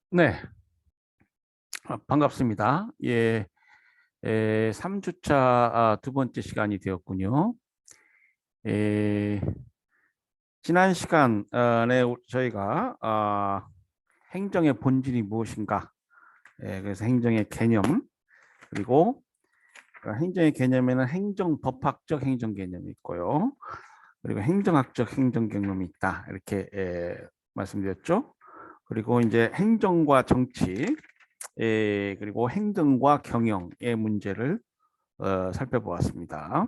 네, 반갑습니다. 예, 3주차 두 번째 시간이 되었군요. 예, 지난 시간에 저희가 행정의 본질이 무엇인가, 그래서 행정의 개념, 그리고 행정의 개념에는 행정법학적 행정 개념이 있고요. 그리고 행정학적 행정 개념이 있다. 이렇게 말씀드렸죠. 그리고 이제 행정과 정치, 그리고 행정과 경영의 문제를 살펴보았습니다.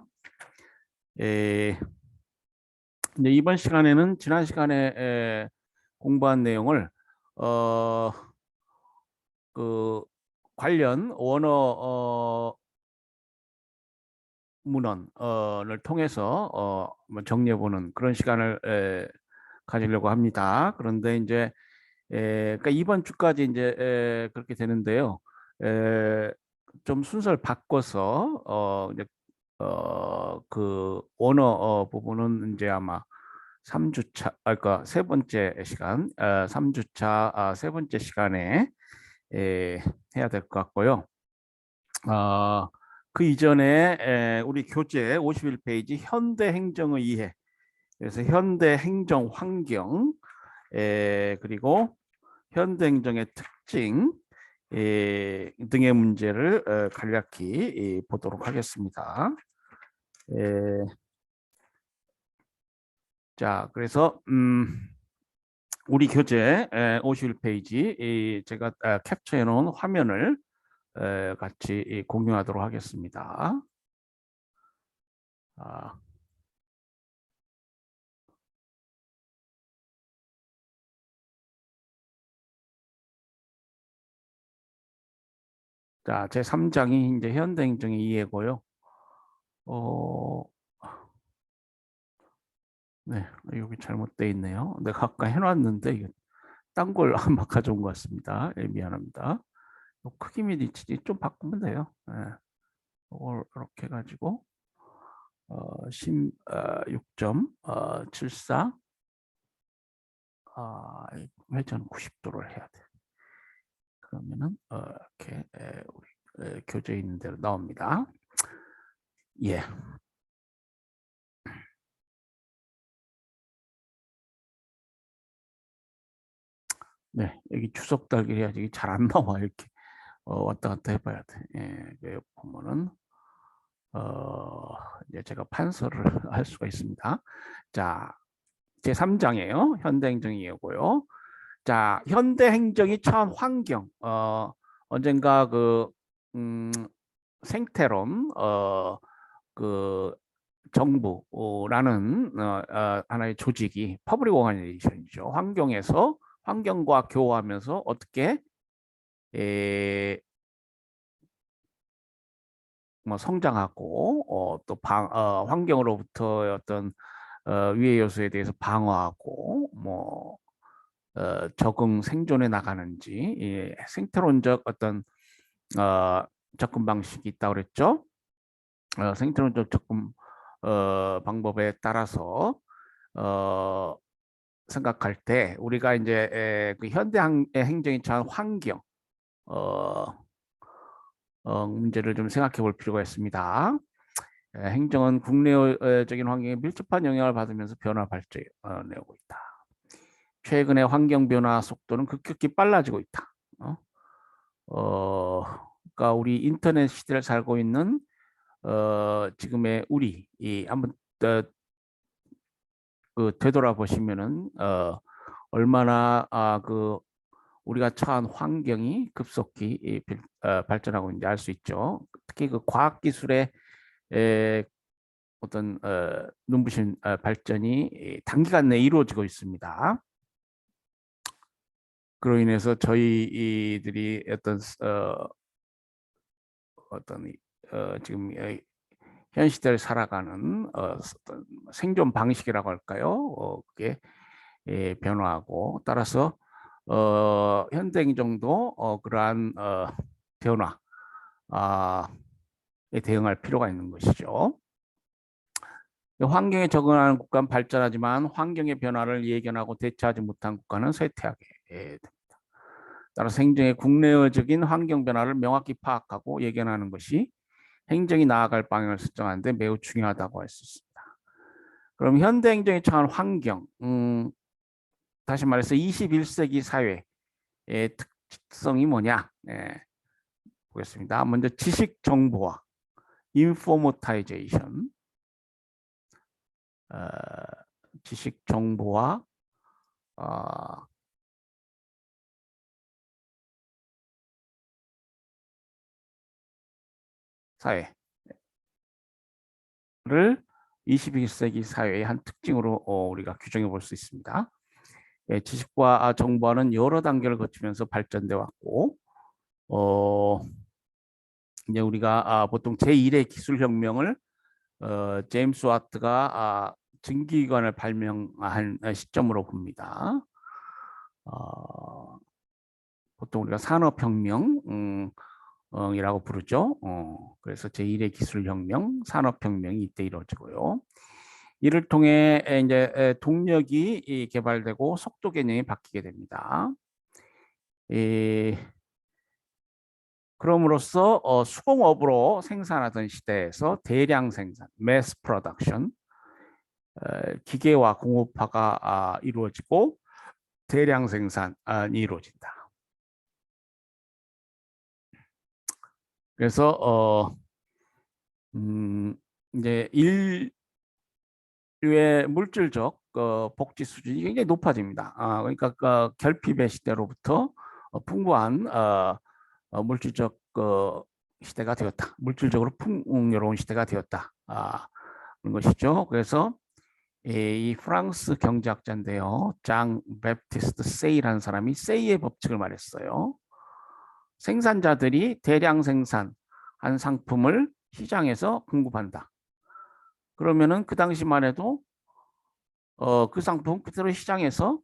이제 이번 시간에는 지난 시간에 공부한 내용을 어, 그 관련 원어 문헌을 통해서 한번 정리해보는 그런 시간을 가지려고 합니다. 그런데 이제 그러니까 이번 주까지 이제 그렇게 되는데요. 좀 순서를 바꿔서 이제 그 원어 부분은 이제 아마 3주차, 그러니까 세 번째 시간, 3주차 세 번째 시간에 해야 될 것 같고요. 그 이전에 우리 교재 51페이지 현대 행정의 이해, 그래서 현대 행정 환경, 그리고 현대 행정의 특징 등의 문제를 간략히 보도록 하겠습니다. 자, 그래서 우리 교재 51페이지 제가 캡처해 놓은 화면을 같이 공유하도록 하겠습니다. 아, 자, 제 3장이 이제 현대행정의 이해고요. 어, 네, 여기 잘못되어 있네요. 내가 아까 해놨는데 딴 걸 아마 가져온 것 같습니다. 미안합니다. 크기 및 위치 좀 바꾸면 돼요. 네, 이걸 이렇게 해가지고 6.74 회전 90도를 해야 돼. 그러면은 이렇게 우리 교재에 있는 대로 나옵니다. 예. 네, 여기 주석 달기 해야지 잘 안 나와 이렇게 왔다 갔다 해봐야 돼. 여기 보면은 이제 제가 판서를 할 수가 있습니다. 자, 제 3장이에요. 현대행정이고요. 자, 현대행정이 처한 환경. 언젠가 음, 생태론 그 정부라는 하나의 조직이 퍼블릭 오거니제이션이죠. 환경에서 환경과 교화하면서 어떻게 에, 뭐 성장하고 또 환경으로부터 어떤 위해 요소에 대해서 방어하고 뭐 적응 생존해 나가는지 생태론적 어떤 어, 접근 방식이 있다고 그랬죠. 생태론적 접근 방법에 따라서 어, 생각할 때 우리가 이제 그 현대 행정이 처한 환경 어, 문제를 좀 생각해 볼 필요가 있습니다. 행정은 국내적인 환경에 밀접한 영향을 받으면서 변화 발전해오고 있다. 최근의 환경 변화 속도는 급격히 빨라지고 있다. 그러니까 우리 인터넷 시대를 살고 있는 지금의 우리 한번 되돌아보시면은 얼마나 그 우리가 처한 환경이 급속히 발전하고 있는지 알 수 있죠. 특히 그 과학기술의 어떤 눈부신 발전이 단기간 내에 이루어지고 있습니다. 그로 인해서 저희들이 어떤 지금 현 시대를 살아가는 어떤 생존 방식이라고 할까요? 그게 변화하고 따라서 현대행정도 그러한 변화에 대응할 필요가 있는 것이죠. 환경에 적응하는 국가는 발전하지만 환경의 변화를 예견하고 대처하지 못한 국가는 쇠퇴하게 됩니다. 따라서 행정의 국내적인 환경 변화를 명확히 파악하고 예견하는 것이 행정이 나아갈 방향을 설정하는 데 매우 중요하다고 할 수 있습니다. 그럼 현대 행정에 처한 환경, 다시 말해서 21세기 사회의 특성이 뭐냐? 네, 보겠습니다. 먼저 지식 정보화, 인포머타이제이션, 지식 정보화, 사회를 21세기 사회의 한 특징으로 우리가 규정해 볼 수 있습니다. 지식과 정보화는 여러 단계를 거치면서 발전돼 왔고, 이제 우리가 보통 제1의 기술혁명을 제임스 와트가 증기기관을 발명한 시점으로 봅니다. 보통 우리가 산업혁명이라고 부르죠. 그래서 제1의 기술혁명, 산업혁명이 이때 이루어지고요. 이를 통해 이제 동력이 개발되고 속도 개념이 바뀌게 됩니다. 그럼으로써 수공업으로 생산하던 시대에서 대량 생산, 매스 프로덕션, 기계화, 공업화가 이루어지고 대량 생산이 이루어진다. 그래서 이제 인류의 물질적 복지 수준이 굉장히 높아집니다. 그러니까 결핍의 시대로부터 풍부한 물질적 시대가 되었다. 물질적으로 풍요로운 시대가 되었다. 그런 것이죠. 그래서 이 프랑스 경제학자인데요. 장 베프티스트 세이라는 사람이 세이의 법칙을 말했어요. 생산자들이 대량 생산한 상품을 시장에서 공급한다. 그러면은 그 당시만 해도 그 상품 그대로 시장에서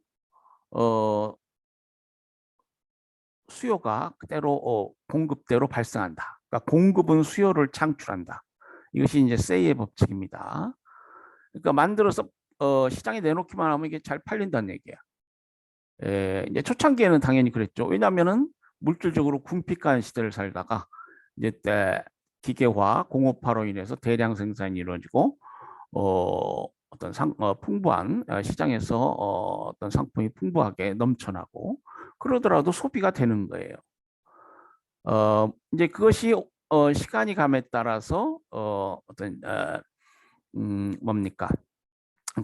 수요가 그대로 공급대로 발생한다. 그러니까 공급은 수요를 창출한다. 이것이 이제 세이의 법칙입니다. 그러니까 만들어서 시장에 내놓기만 하면 이게 잘 팔린다는 얘기야. 이제 초창기에는 당연히 그랬죠. 왜냐하면은 물질적으로 궁핍한 시대를 살다가 이제 기계화, 공업화로 인해서 대량 생산이 이루어지고 어떤 풍부한 시장에서 어떤 상품이 풍부하게 넘쳐나고 그러더라도 소비가 되는 거예요. 이제 그것이 시간이 감에 따라서 어떤 뭡니까?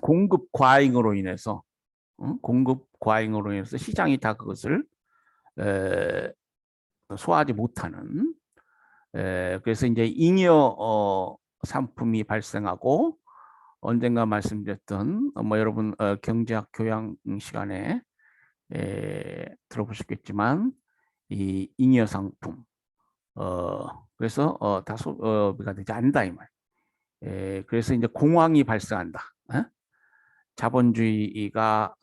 공급 과잉으로 인해서 공급 과잉으로 인해서 시장이 다 그것을 소화하지 못하는 그래서 이제 잉여 상품이 발생하고 언젠가 말씀드렸던 뭐 여러분 경제학 교양 시간에 들어보셨겠지만 이 잉여 상품 그래서 다 소비가 되지 않는다 이 말. 그래서 이제 공황이 발생한다. 자본주의가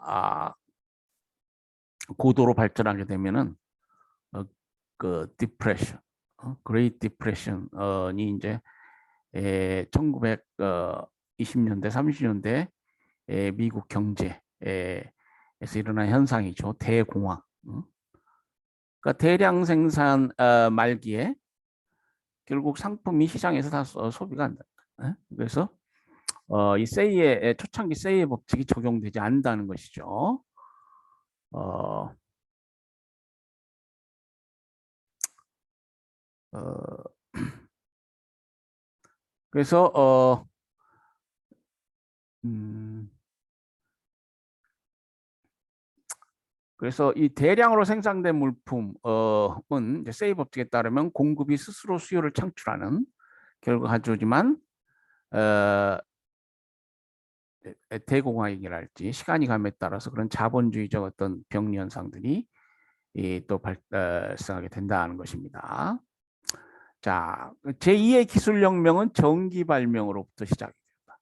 고도로 발전하게 되면은 그 디프레션, 그레이트 디프레션이 이제 1920년대, 30년대 미국 경제에서 일어난 현상이죠. 대공황. 그러니까 대량 생산 말기에 결국 상품이 시장에서 다 소비가 안 된다. 그래서 이 세이의 초창기 세이의 법칙이 적용되지 않는다는 것이죠. 어, 어, 그래서 음, 그래서 이 대량으로 생산된 물품은 이제 세이 법칙에 따르면 공급이 스스로 수요를 창출하는 결과 가져오지만 대공황이랄지 시간이 감에 따라서 그런 자본주의적 어떤 병리 현상들이 또 발생하게 된다는 것입니다. 자, 제2의 기술혁명은 전기 발명으로부터 시작이 됩니다.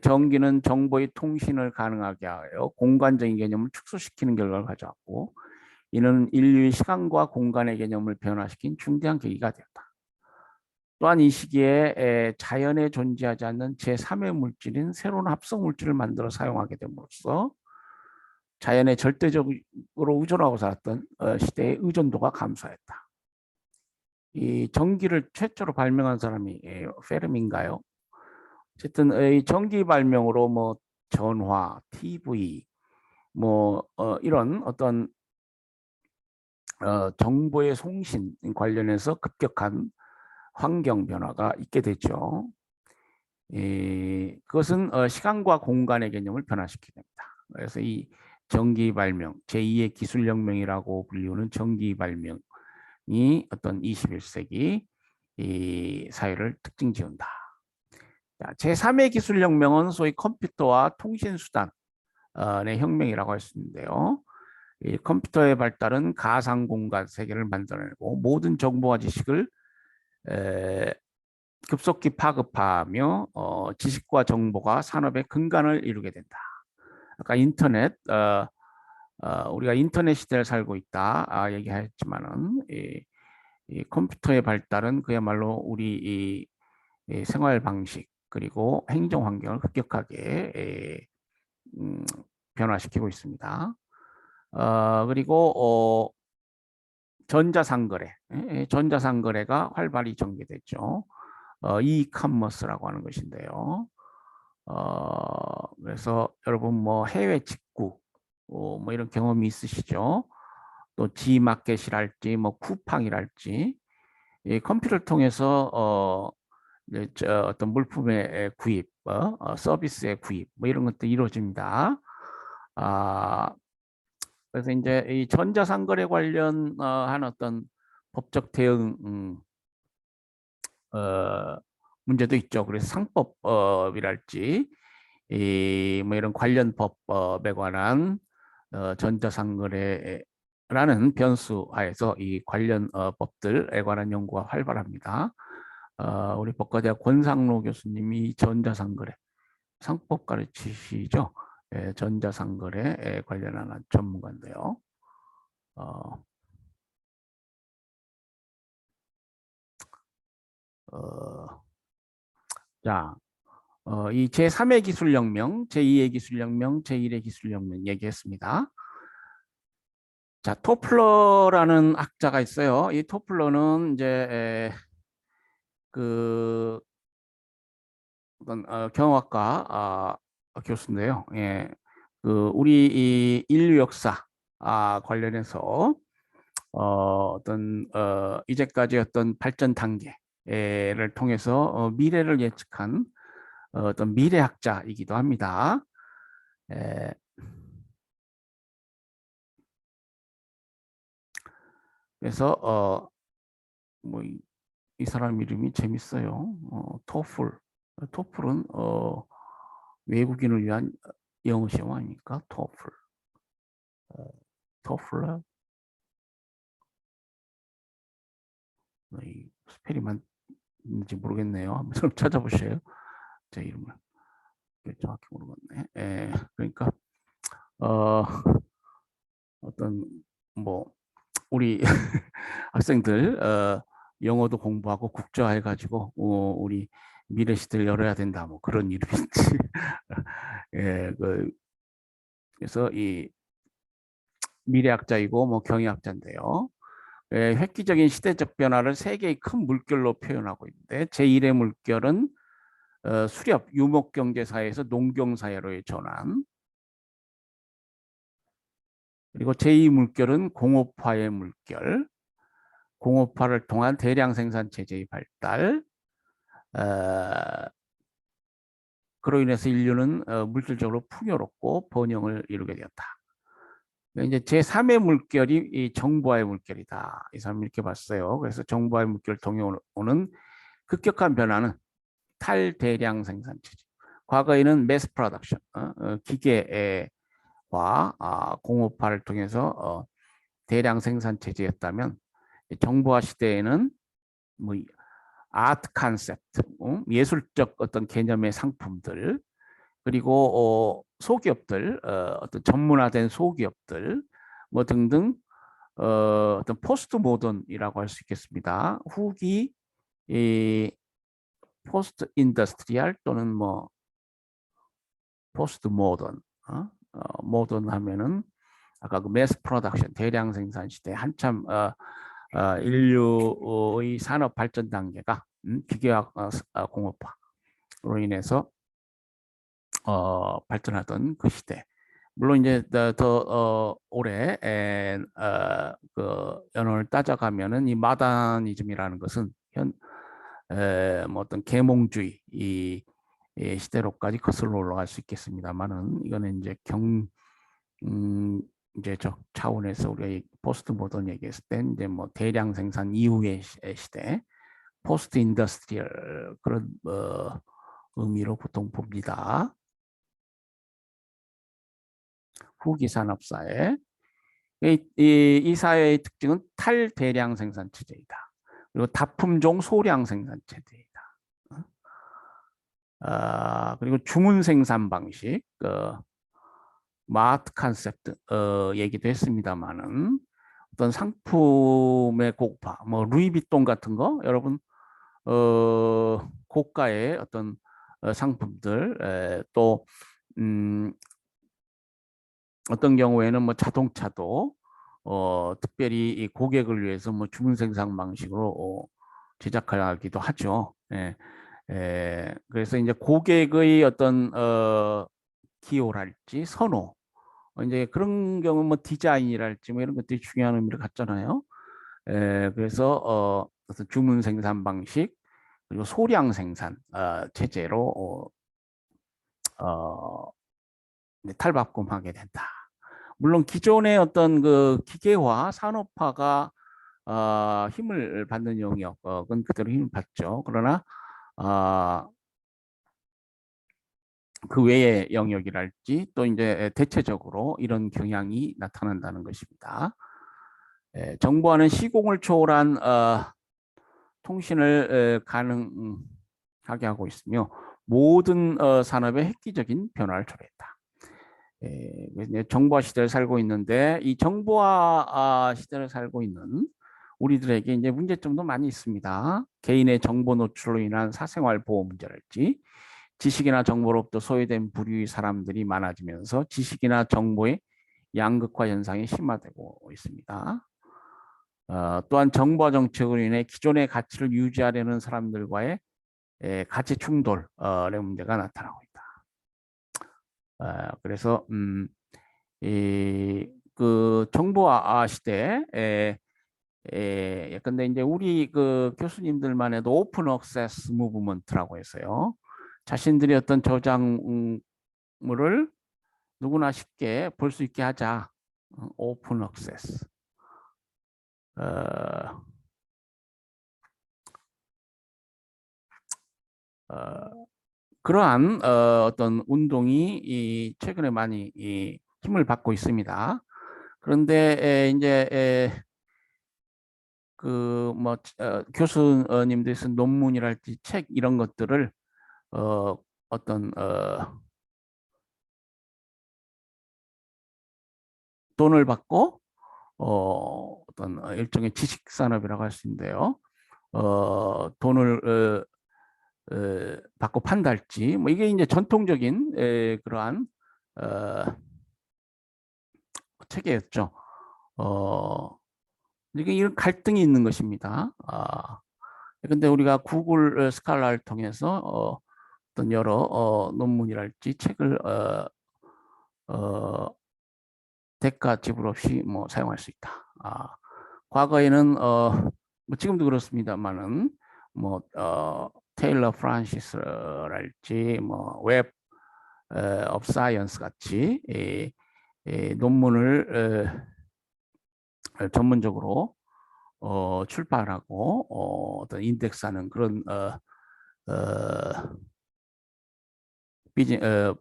전기는 정보의 통신을 가능하게 하여 공간적인 개념을 축소시키는 결과를 가져왔고 이는 인류의 시간과 공간의 개념을 변화시킨 중대한 계기가 되었다. 또한 이 시기에 자연에 존재하지 않는 제3의 물질인 새로운 합성 물질을 만들어 사용하게 됨으로써 자연에 절대적으로 의존하고 살았던 시대의 의존도가 감소했다. 이 전기를 최초로 발명한 사람이 페르미인가요? 어쨌든 이 전기 발명으로 뭐 전화, TV, 뭐 이런 어떤 정보의 송신 관련해서 급격한 환경 변화가 있게 되죠. 그것은 시간과 공간의 개념을 변화시키게 됩니다. 그래서 이 전기 발명, 제2의 기술혁명이라고 불리우는 전기 발명이 어떤 21세기 이 사회를 특징 지은다. 제3의 기술혁명은 소위 컴퓨터와 통신수단의 혁명이라고 할 수 있는데요. 이 컴퓨터의 발달은 가상공간 세계를 만들어내고 모든 정보와 지식을 급속히 파급하며 지식과 정보가 산업의 근간을 이루게 된다. 아까 인터넷, 우리가 인터넷 시대를 살고 있다 얘기했지만은 이 컴퓨터의 발달은 그야말로 우리 이 생활 방식 그리고 행정 환경을 급격하게 변화시키고 있습니다. 그리고 전자상거래, 전자상거래가 활발히 전개됐죠. 이커머스라고 하는 것인데요. 그래서 여러분 뭐 해외 직구 뭐 이런 경험이 있으시죠? 또 지마켓이랄지 뭐 쿠팡이랄지 이 컴퓨터를 통해서 어떤 물품의 구입, 서비스의 구입 뭐 이런 것도 이루어집니다. 그래서 이제 이 전자상거래 관련한 어떤 법적 대응 문제도 있죠. 그래서 상법이랄지 뭐 이런 관련 법에 관한 전자상거래라는 변수 하에서 이 관련 법들에 관한 연구가 활발합니다. 우리 법과대학 권상로 교수님이 전자상거래 상법 가르치시죠. 전자상거래에 관련한 전문가인데요. 어, 어, 자, 이 제3의 기술혁명, 제2의 기술혁명, 제1의 기술혁명 얘기했습니다. 자, 토플러라는 학자가 있어요. 이 토플러는 이제 그 어떤 경영학과 교수인데요. 예, 그 우리 이 인류 역사 관련해서 어떤 이제까지 어떤 발전 단계를 통해서 미래를 예측한 어떤 미래학자이기도 합니다. 에, 그래서 뭐 이 사람 이름이 재밌어요. 토플. 토플은 외국인을 위한 영어 시험 아닙니까? 토플. 토플러. 이 스펠이 맞는지 모르겠네요. 한번 찾아보세요. 제 이름을 정확히 모르겠네. 그러니까 어, 어떤 뭐 우리 학생들 영어도 공부하고 국제화해 가지고 우리 미래 시대를 열어야 된다 뭐 그런 이름인지 예, 그래서 이 미래학자이고 뭐 경영학자인데요. 획기적인 시대적 변화를 세 개의 큰 물결로 표현하고 있는데 제1의 물결은 수렵 유목경제사회에서 농경사회로의 전환, 그리고 제2 물결은 공업화의 물결, 공업화를 통한 대량 생산 체제의 발달, 그로 인해서 인류는 물질적으로 풍요롭고 번영을 이루게 되었다. 이제 제3의 물결이 이 정보화의 물결이다. 이 사람이 이렇게 봤어요. 그래서 정보화의 물결을 통해 오는 급격한 변화는 탈대량 생산 체제. 과거에는 매스 프로덕션, 기계화, 공업화를 통해서 대량 생산 체제였다면 정보화 시대에는 뭐 아트 컨셉트, 예술적 어떤 개념의 상품들, 그리고 소기업들, 어떤 전문화된 소기업들, 뭐 등등 어떤 포스트 모던이라고 할 수 있겠습니다. 후기 이 포스트 인더스트리얼 또는 뭐 포스트 모던 모던 하면은 아까 그 매스 프로덕션 대량 생산 시대 한참 인류의 산업 발전 단계가 기계화 공업화로 인해서 발전하던 그 시대. 물론 이제 더 오래 그 연원을 따져가면은 이 마다니즘이라는 것은 뭐 어떤 계몽주의 이 시대로까지 거슬러 올라갈 수 있겠습니다만은 이거는 이제 음, 이제적 차원에서 우리가 포스트 모던 얘기했을 때 이제 뭐 대량 생산 이후의 시대, 포스트 인더스트리얼 그런 의미로 보통 봅니다. 후기 산업 사회. 이 사회의 특징은 탈대량 생산 체제이다. 그리고 다품종 소량 생산 체제이다. 그리고 주문 생산 방식, 마트 컨셉트 얘기도 했습니다만은 어떤 상품의 고가, 뭐 루이비통 같은 거 여러분 고가의 어떤 상품들 또 어떤 경우에는 뭐 자동차도 특별히 이 고객을 위해서 뭐 주문 생산 방식으로 제작하기도 하죠. 예. 그래서 이제 고객의 어떤 기호랄지 선호 이제 그런 경우 뭐 디자인이랄지 뭐 이런 것들이 중요한 의미를 갖잖아요. 그래서 어떤 주문 생산 방식 그리고 소량 생산 체제로 탈바꿈하게 된다. 물론 기존의 어떤 그 기계화 산업화가 힘을 받는 영역은 그대로 힘을 받죠. 그러나 그 외의 영역이랄지 또 이제 대체적으로 이런 경향이 나타난다는 것입니다. 정보화는 시공을 초월한 통신을 가능하게 하고 있으며 모든 산업의 획기적인 변화를 초래했다. 정보화 시대를 살고 있는데 이 정보화 시대를 살고 있는 우리들에게 이제 문제점도 많이 있습니다. 개인의 정보 노출로 인한 사생활 보호 문제랄지 지식이나 정보로부터 소외된 부류의 사람들이 많아지면서 지식이나 정보의 양극화 현상이 심화되고 있습니다. 또한 정보화 정책으로 인해 기존의 가치를 유지하려는 사람들과의 가치 충돌의 문제가 나타나고 있다. 그래서 그 정보화 시대에 근데 이제 우리 그 교수님들만 해도 오픈 액세스 무브먼트라고 해서요. 자신들이 어떤 저작물을 누구나 쉽게 볼 수 있게 하자. 오픈 액세스. 그러한 어떤 운동이 최근에 많이 힘을 받고 있습니다. 그런데 이제 그 뭐 교수님들이 쓴 논문이랄지 책 이런 것들을 어떤 돈을 받고 어떤 일종의 지식 산업이라고 할 수 있는데요. 돈을 받고 판달지 뭐 이게 이제 전통적인 그러한 체계였죠. 이게 이런 갈등이 있는 것입니다. 근데 우리가 구글 스칼라를 통해서 어떤 여러 논문이랄지 책을 대가 지불 없이 뭐 사용할 수 있다. 과거에는 뭐 지금도 그렇습니다만은 뭐 테일러 프란시스랄지 뭐 웹 업 사이언스 같이 논문을 전문적으로 출판하고 어떤 인덱스하는 그런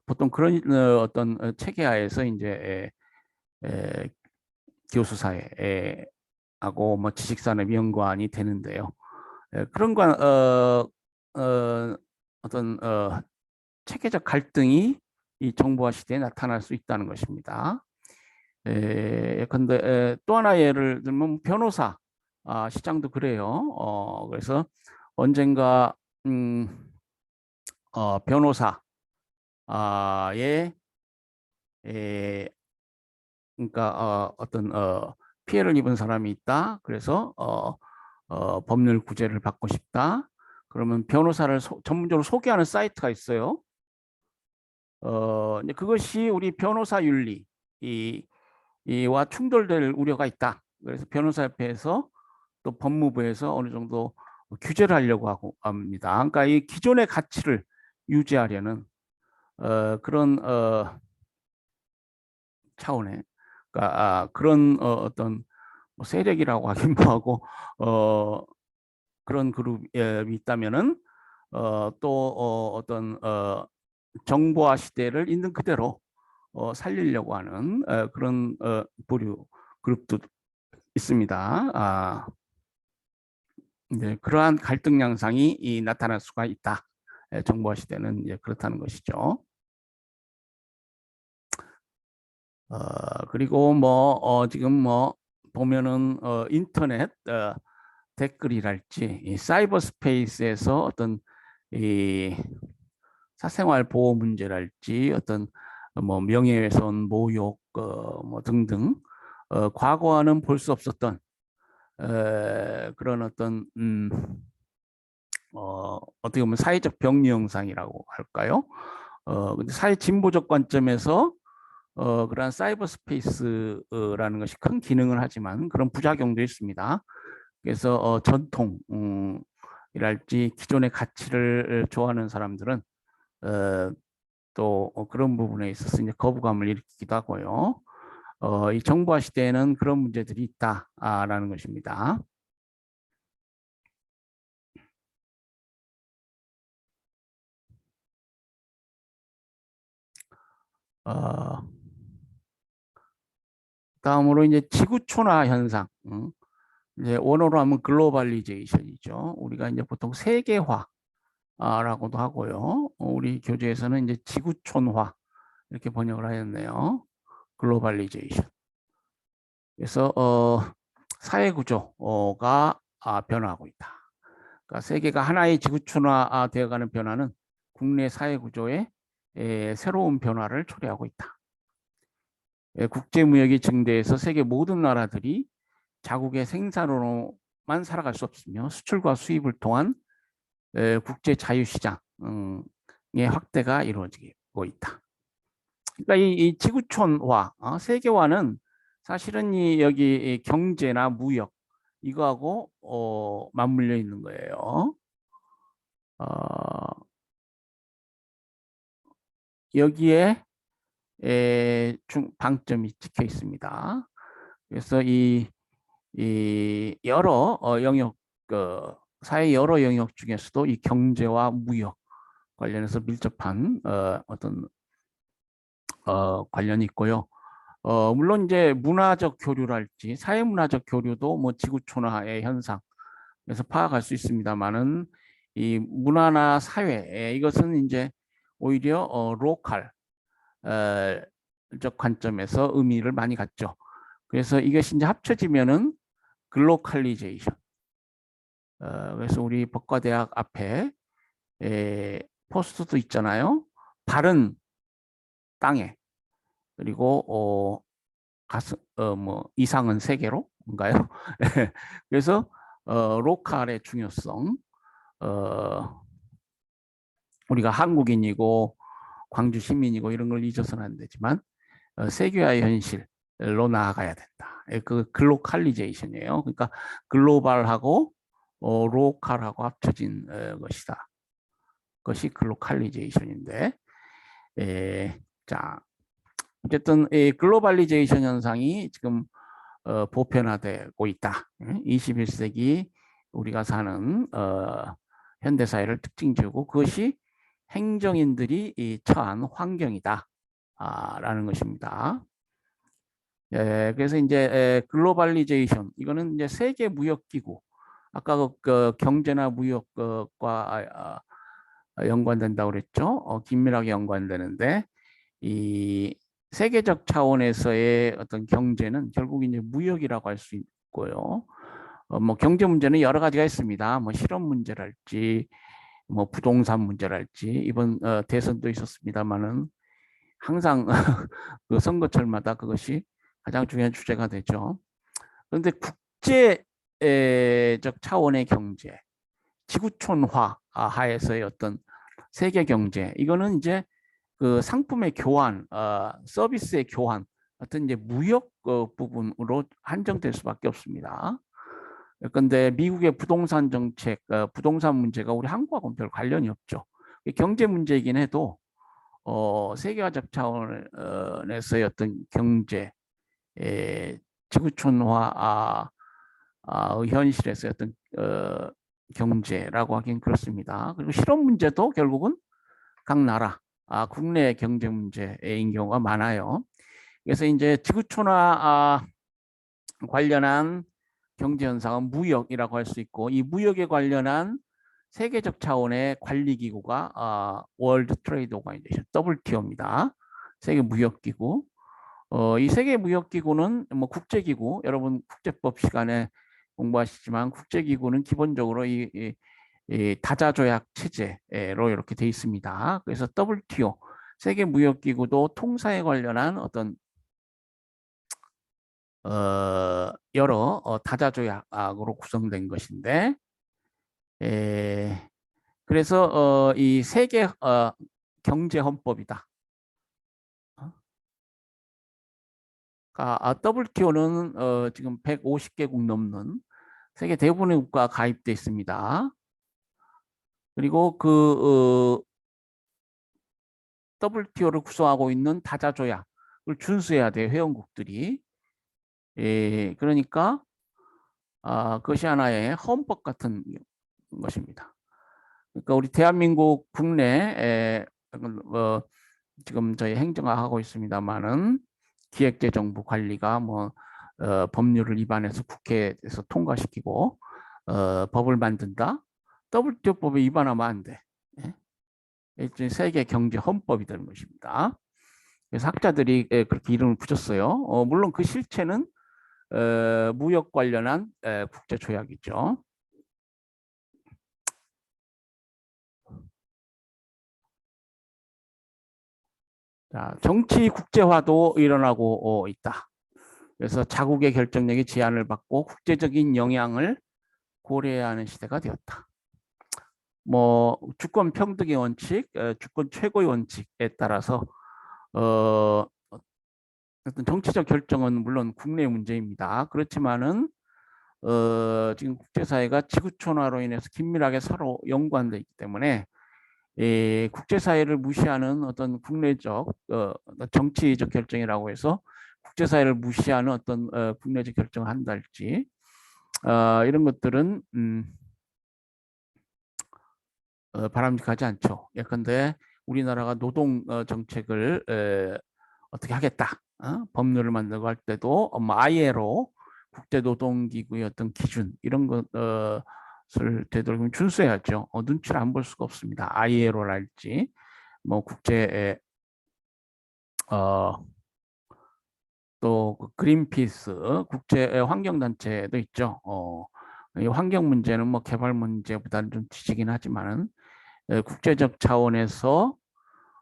보통 그런 어떤 체계하에서 이제 교수사회하고 뭐 지식산업 연관이 되는데요. 그런 어떤 체계적 갈등이 이 정보화 시대에 나타날 수 있다는 것입니다. 근데 또 하나 예를 들면 변호사 시장도 그래요. 그래서 언젠가 변호사의 에, 그러니까 어떤 피해를 입은 사람이 있다. 그래서 법률 구제를 받고 싶다. 그러면 변호사를 전문적으로 소개하는 사이트가 있어요. 이제 그것이 우리 변호사 윤리 이와 충돌될 우려가 있다. 그래서 변호사협회에서 또 법무부에서 어느 정도 규제를 하려고 하고 합니다. 그러니까 이 기존의 가치를 유지하려는 그런 차원의 그러니까 그런 어떤 뭐 세력이라고 하긴 뭐하고 그런 그룹이 있다면은 또 어떤 정보화 시대를 있는 그대로 살리려고 하는 그런 부류 그룹도 있습니다. 이제 그러한 갈등 양상이 나타날 수가 있다. 정보화 시대는 이제 그렇다는 것이죠. 그리고 뭐 지금 뭐 보면은 인터넷 댓글이랄지 이 사이버 스페이스에서 어떤 이 사생활 보호 문제랄지 어떤 뭐 명예훼손, 모욕 뭐 등등 과거와는 볼 수 없었던 그런 어떤 어떻게 보면 사회적 병리 현상이라고 할까요? 근데 사회 진보적 관점에서 그러한 사이버 스페이스라는 것이 큰 기능을 하지만 그런 부작용도 있습니다. 그래서 전통 이랄지 기존의 가치를 좋아하는 사람들은 또 그런 부분에 있어서 이제 거부감을 일으키기도 하고요. 이 정보화 시대에는 그런 문제들이 있다라는 것입니다. 어, 다음으로 이제 지구촌화 현상. 이제 원어로 하면 글로벌리제이션이죠. 우리가 이제 보통 세계화라고도 하고요. 우리 교재에서는 이제 지구촌화 이렇게 번역을 하였네요. 글로벌리제이션. 그래서 사회 구조가 변화하고 있다. 그러니까 세계가 하나의 지구촌화 되어가는 변화는 국내 사회 구조에 새로운 변화를 초래하고 있다. 국제 무역이 증대해서 세계 모든 나라들이 자국의 생산으로만 살아갈 수 없으며 수출과 수입을 통한 국제 자유시장의 확대가 이루어지고 있다. 그러니까 이 지구촌화, 세계화는 사실은 여기 경제나 무역 이거하고 맞물려 있는 거예요. 여기에 방점이 찍혀 있습니다. 그래서 이 여러 영역, 사회 여러 영역 중에서도 이 경제와 무역 관련해서 밀접한 어떤 관련이 있고요. 물론 이제 문화적 교류랄지 사회문화적 교류도 뭐 지구촌화의 현상 그래서 파악할 수 있습니다만은 이 문화나 사회 이것은 이제 오히려 로컬 적 관점에서 의미를 많이 갖죠. 그래서 이것이 이제 합쳐지면은 글로컬리제이션. 그래서 우리 법과대학 앞에 포스터도 있잖아요. 바른 땅에 그리고 뭐 이상은 세계로인가요? 그래서 로컬의 중요성. 우리가 한국인이고 광주 시민이고 이런 걸 잊어서는 안 되지만 세계화의 현실로 나아가야 된다. 그 글로컬리제이션이에요. 그러니까 글로벌하고 로컬하고 합쳐진 것이다. 그것이 글로컬리제이션인데, 자 어쨌든 이 글로벌리제이션 현상이 지금 보편화되고 있다. 21세기 우리가 사는 현대 사회를 특징지고 그것이 행정인들이 처한 환경이다. 라는 것입니다. 그래서 이제 글로벌리제이션 이거는 이제 세계 무역기구 아까 그 경제나 무역과 연관된다고 그랬죠. 긴밀하게 연관되는데 이 세계적 차원에서의 어떤 경제는 결국 이제 무역이라고 할 수 있고요. 뭐 경제 문제는 여러 가지가 있습니다. 뭐 실업 문제랄지 뭐 부동산 문제랄지 이번 대선도 있었습니다만은 항상 그 선거철마다 그것이 가장 중요한 주제가 되죠. 그런데 국제적 차원의 경제, 지구촌화 하에서의 어떤 세계 경제, 이거는 이제 그 상품의 교환, 서비스의 교환 같은 이제 무역 부분으로 한정될 수밖에 없습니다. 그런데 미국의 부동산 정책, 부동산 문제가 우리 한국하고는 별 관련이 없죠. 경제 문제이긴 해도 세계화적 차원에서의 어떤 경제, 지구촌화 현실에서의 어떤 경제라고 하긴 그렇습니다. 그리고 실업 문제도 결국은 각 나라 국내 경제 문제인 경우가 많아요. 그래서 이제 지구촌화 관련한 경제 현상은 무역이라고 할 수 있고, 이 무역에 관련한 세계적 차원의 관리 기구가 월드 트레이드 오거니제이션 WTO입니다. 세계 무역 기구. 이 세계 무역 기구는 뭐 국제 기구, 여러분 국제법 시간에 공부하시지만 국제 기구는 기본적으로 이 다자조약 체제로 이렇게 돼 있습니다. 그래서 WTO 세계 무역 기구도 통사에 관련한 어떤 여러 다자조약으로 구성된 것인데, 그래서 이 세계 경제 헌법이다. WTO는 지금 150개국 넘는 세계 대부분의 국가가 가입돼 있습니다. 그리고 그 WTO를 구성하고 있는 다자조약을 준수해야 돼요, 회원국들이. 그러니까 그것이 하나의 헌법 같은 것입니다. 그러니까 우리 대한민국 국내에 지금 저희 행정화 하고 있습니다만은 기획재정부 관리가 뭐 법률을 위반해서 국회에서 통과시키고 법을 만든다. WTO법에 위반하면 안 돼. 예? 세계 경제 헌법이 되는 것입니다. 그래서 학자들이 그렇게 이름을 붙였어요. 물론 그 실체는 무역 관련한 국제 조약이죠. 자, 정치 국제화도 일어나고 있다. 그래서 자국의 결정력이 제한을 받고 국제적인 영향을 고려해야 하는 시대가 되었다. 뭐 주권 평등의 원칙, 주권 최고의 원칙에 따라서 어떤 정치적 결정은 물론 국내 문제입니다. 그렇지만은 지금 국제사회가 지구촌화로 인해서 긴밀하게 서로 연관돼 있기 때문에 국제사회를 무시하는 어떤 국내적 정치적 결정이라고 해서 국제사회를 무시하는 어떤 국내적 결정을 한달지 이런 것들은 바람직하지 않죠. 예컨대 우리나라가 노동 정책을 어떻게 하겠다. 법률을 만들고 할 때도 ILO 국제노동기구의 어떤 기준 이런 것을 되도록 준수해야죠. 눈치를 안 볼 수가 없습니다. ILO랄지 뭐 국제 또 그린피스 국제 환경단체도 있죠. 이 환경 문제는 뭐 개발 문제보다는 좀 뒤지긴 하지만은 국제적 차원에서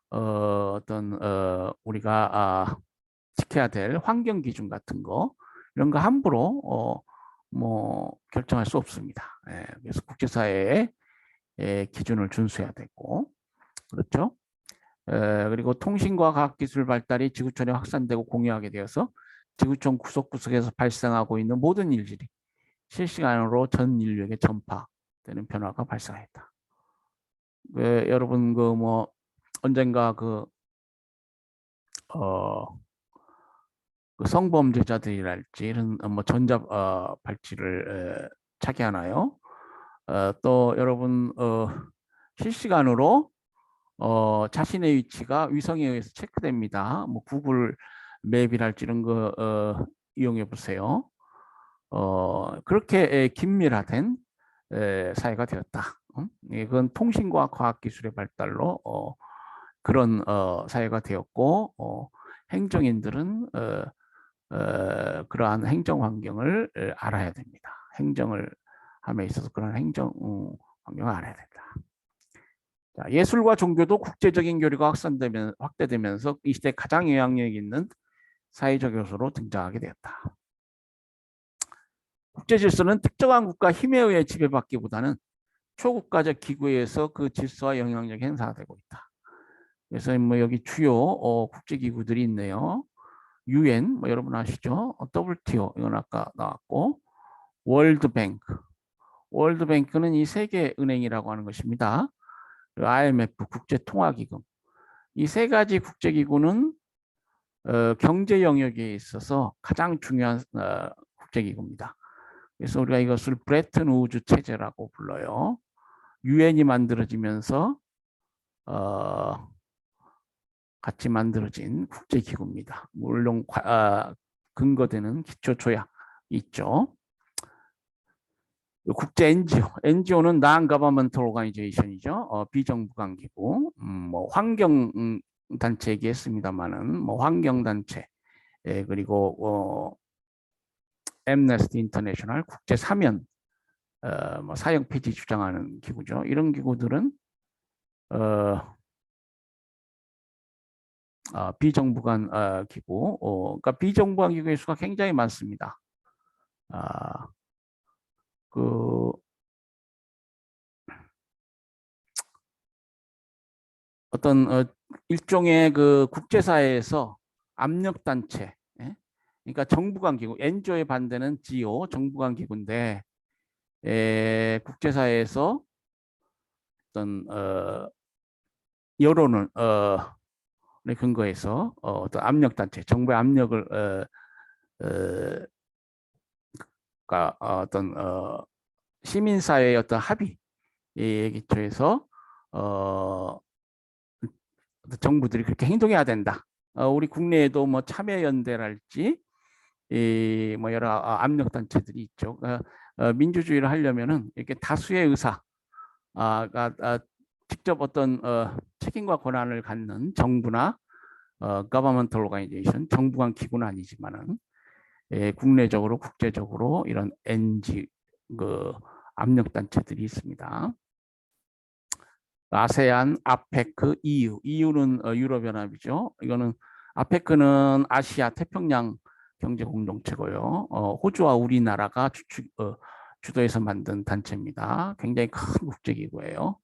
어떤 우리가 지켜야 될 환경 기준 같은 거 이런 거 함부로 뭐 결정할 수 없습니다. 그래서 국제사회의 기준을 준수해야 되고 그렇죠. 그리고 통신과 과학기술 발달이 지구촌에 확산되고 공유하게 되어서 지구촌 구석구석에서 발생하고 있는 모든 일들이 실시간으로 전 인류에게 전파되는 변화가 발생했다. 여러분 그 뭐 언젠가 그 성범죄자들이랄지 이런 뭐 전자 발찌를 차게 하나요? 또 여러분 실시간으로 자신의 위치가 위성에 의해서 체크됩니다. 뭐 구글 맵이랄지 이런 거 이용해 보세요. 그렇게 긴밀화된 사회가 되었다. 이건 통신과 과학기술의 발달로 그런 사회가 되었고 행정인들은 그러한 행정 환경을 알아야 됩니다. 행정을 함에 있어서 그런 행정 환경을 알아야 된다. 자, 예술과 종교도 국제적인 교류가 확대되면서 이 시대 가장 영향력 있는 사회적 요소로 등장하게 되었다. 국제 질서는 특정한 국가 힘에 의해 지배받기보다는 초국가적 기구에 의해서 그 질서와 영향력이 행사되고 있다. 그래서 뭐 여기 주요 국제 기구들이 있네요. UN 뭐 여러분 아시죠? WTO 이건 아까 나왔고, 월드뱅크. 월드뱅크는 이 세계은행이라고 하는 것입니다. IMF 국제통화기금. 이 세 가지 국제기구는 경제 영역에 있어서 가장 중요한 국제기구입니다. 그래서 우리가 이것을 브레튼 우즈 체제라고 불러요. 유엔이 만들어지면서 같이 만들어진 국제기구입니다. 물론 근거되는 기초조약이 있죠. 국제 NGO는 Non-Governmental Organization이죠. 비정부간 기구. 뭐 환경 단체 얘기했습니다만은 뭐 환경 단체, 그리고 엠네스티 인터내셔널 국제 사면, 뭐 사형 폐지 주장하는 기구죠. 이런 기구들은 비정부간 기구, 그러니까 비정부간 기구의 수가 굉장히 많습니다. 그 어떤 일종의 그 국제사회에서 압력 단체, 예? 그러니까 정부간 기구, NGO의 반대는 GO, 정부간 기구인데 국제사회에서 어떤 여론을 근거해서 어떤 압력 단체, 정부의 압력을 그러니까 어떤 시민사회의 어떤 합의에 기초해서 정부들이 그렇게 행동해야 된다. 우리 국내에도 뭐 참여연대랄지 뭐 여러 압력 단체들이 있죠. 민주주의를 하려면은 이렇게 다수의 의사가 직접 어떤 책임과 권한을 갖는 정부나 governmental organization, 정부간 기구는 아니지만은 국내적으로 국제적으로 이런 NG 그 압력 단체들이 있습니다. 아세안, 아페크, EU. EU는 유럽연합이죠. 이거는 아페크는 아시아 태평양 경제공동체고요. 호주와 우리나라가 주도해서 만든 단체입니다. 굉장히 큰 국제기구예요.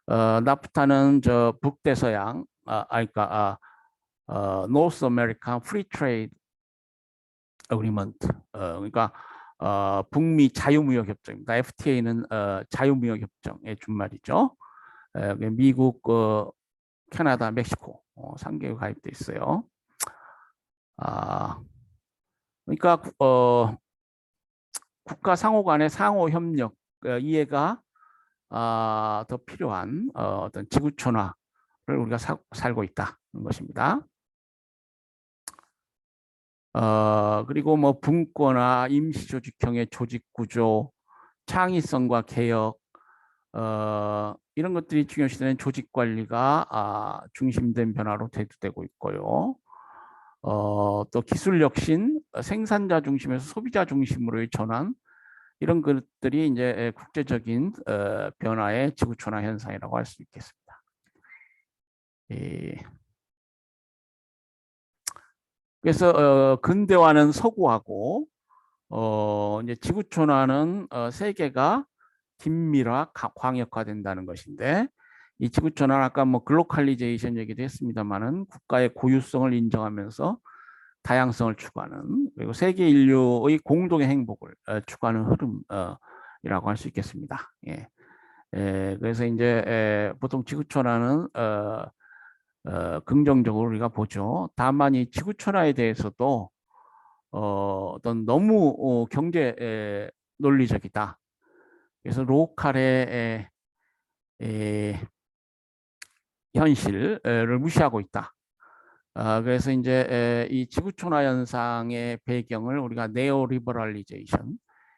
나프타는 저 북대서양, 그러니까 North American Free Trade Agreement, 그러니까 북미 자유무역협정입니다. FTA는 자유무역협정의 준말이죠. 미국, 캐나다, 멕시코 3개국 가입돼 있어요. 그러니까 국가 상호 간의 상호 협력 이해가 더 필요한 어떤 지구촌화를 우리가 살고 있다는 것입니다. 그리고 뭐 분권화, 임시조직형의 조직구조, 창의성과 개혁, 이런 것들이 중요시되는 조직관리가 중심된 변화로 대두되고 있고요. 또 기술혁신, 생산자 중심에서 소비자 중심으로의 전환, 이런 것들이 이제 국제적인 변화의 지구촌화 현상이라고 할 수 있겠습니다. 그래서 근대화는 서구하고 이제 지구촌화는 세계가 긴밀화, 광역화된다는 것인데, 이 지구촌화는 아까 뭐 글로컬리제이션 얘기도 했습니다만은 국가의 고유성을 인정하면서 다양성을 추구하는, 그리고 세계 인류의 공동의 행복을 추구하는 흐름이라고 할 수 있겠습니다. 예. 그래서 이제 보통 지구촌화는 긍정적으로 우리가 보죠. 다만 이 지구촌화에 대해서도 어떤 너무 경제 논리적이다. 그래서 로컬의 현실을 무시하고 있다. 그래서 이제 이 지구촌화 현상의 배경을 우리가 네오리버럴리제이션,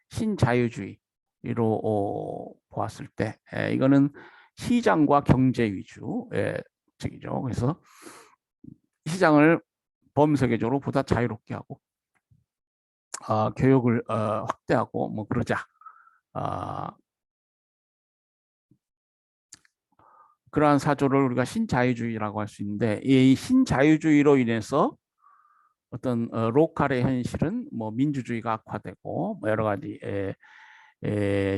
신자유주의로 보았을 때, 이거는 시장과 경제 위주의 측이죠. 그래서 시장을 범세계적으로 보다 자유롭게 하고 교육을 확대하고 뭐 그러자. 그러한 사조를 우리가 신자유주의라고 할 수 있는데 이 신자유주의로 인해서 어떤 로컬의 현실은 뭐 민주주의가 악화되고 뭐 여러 가지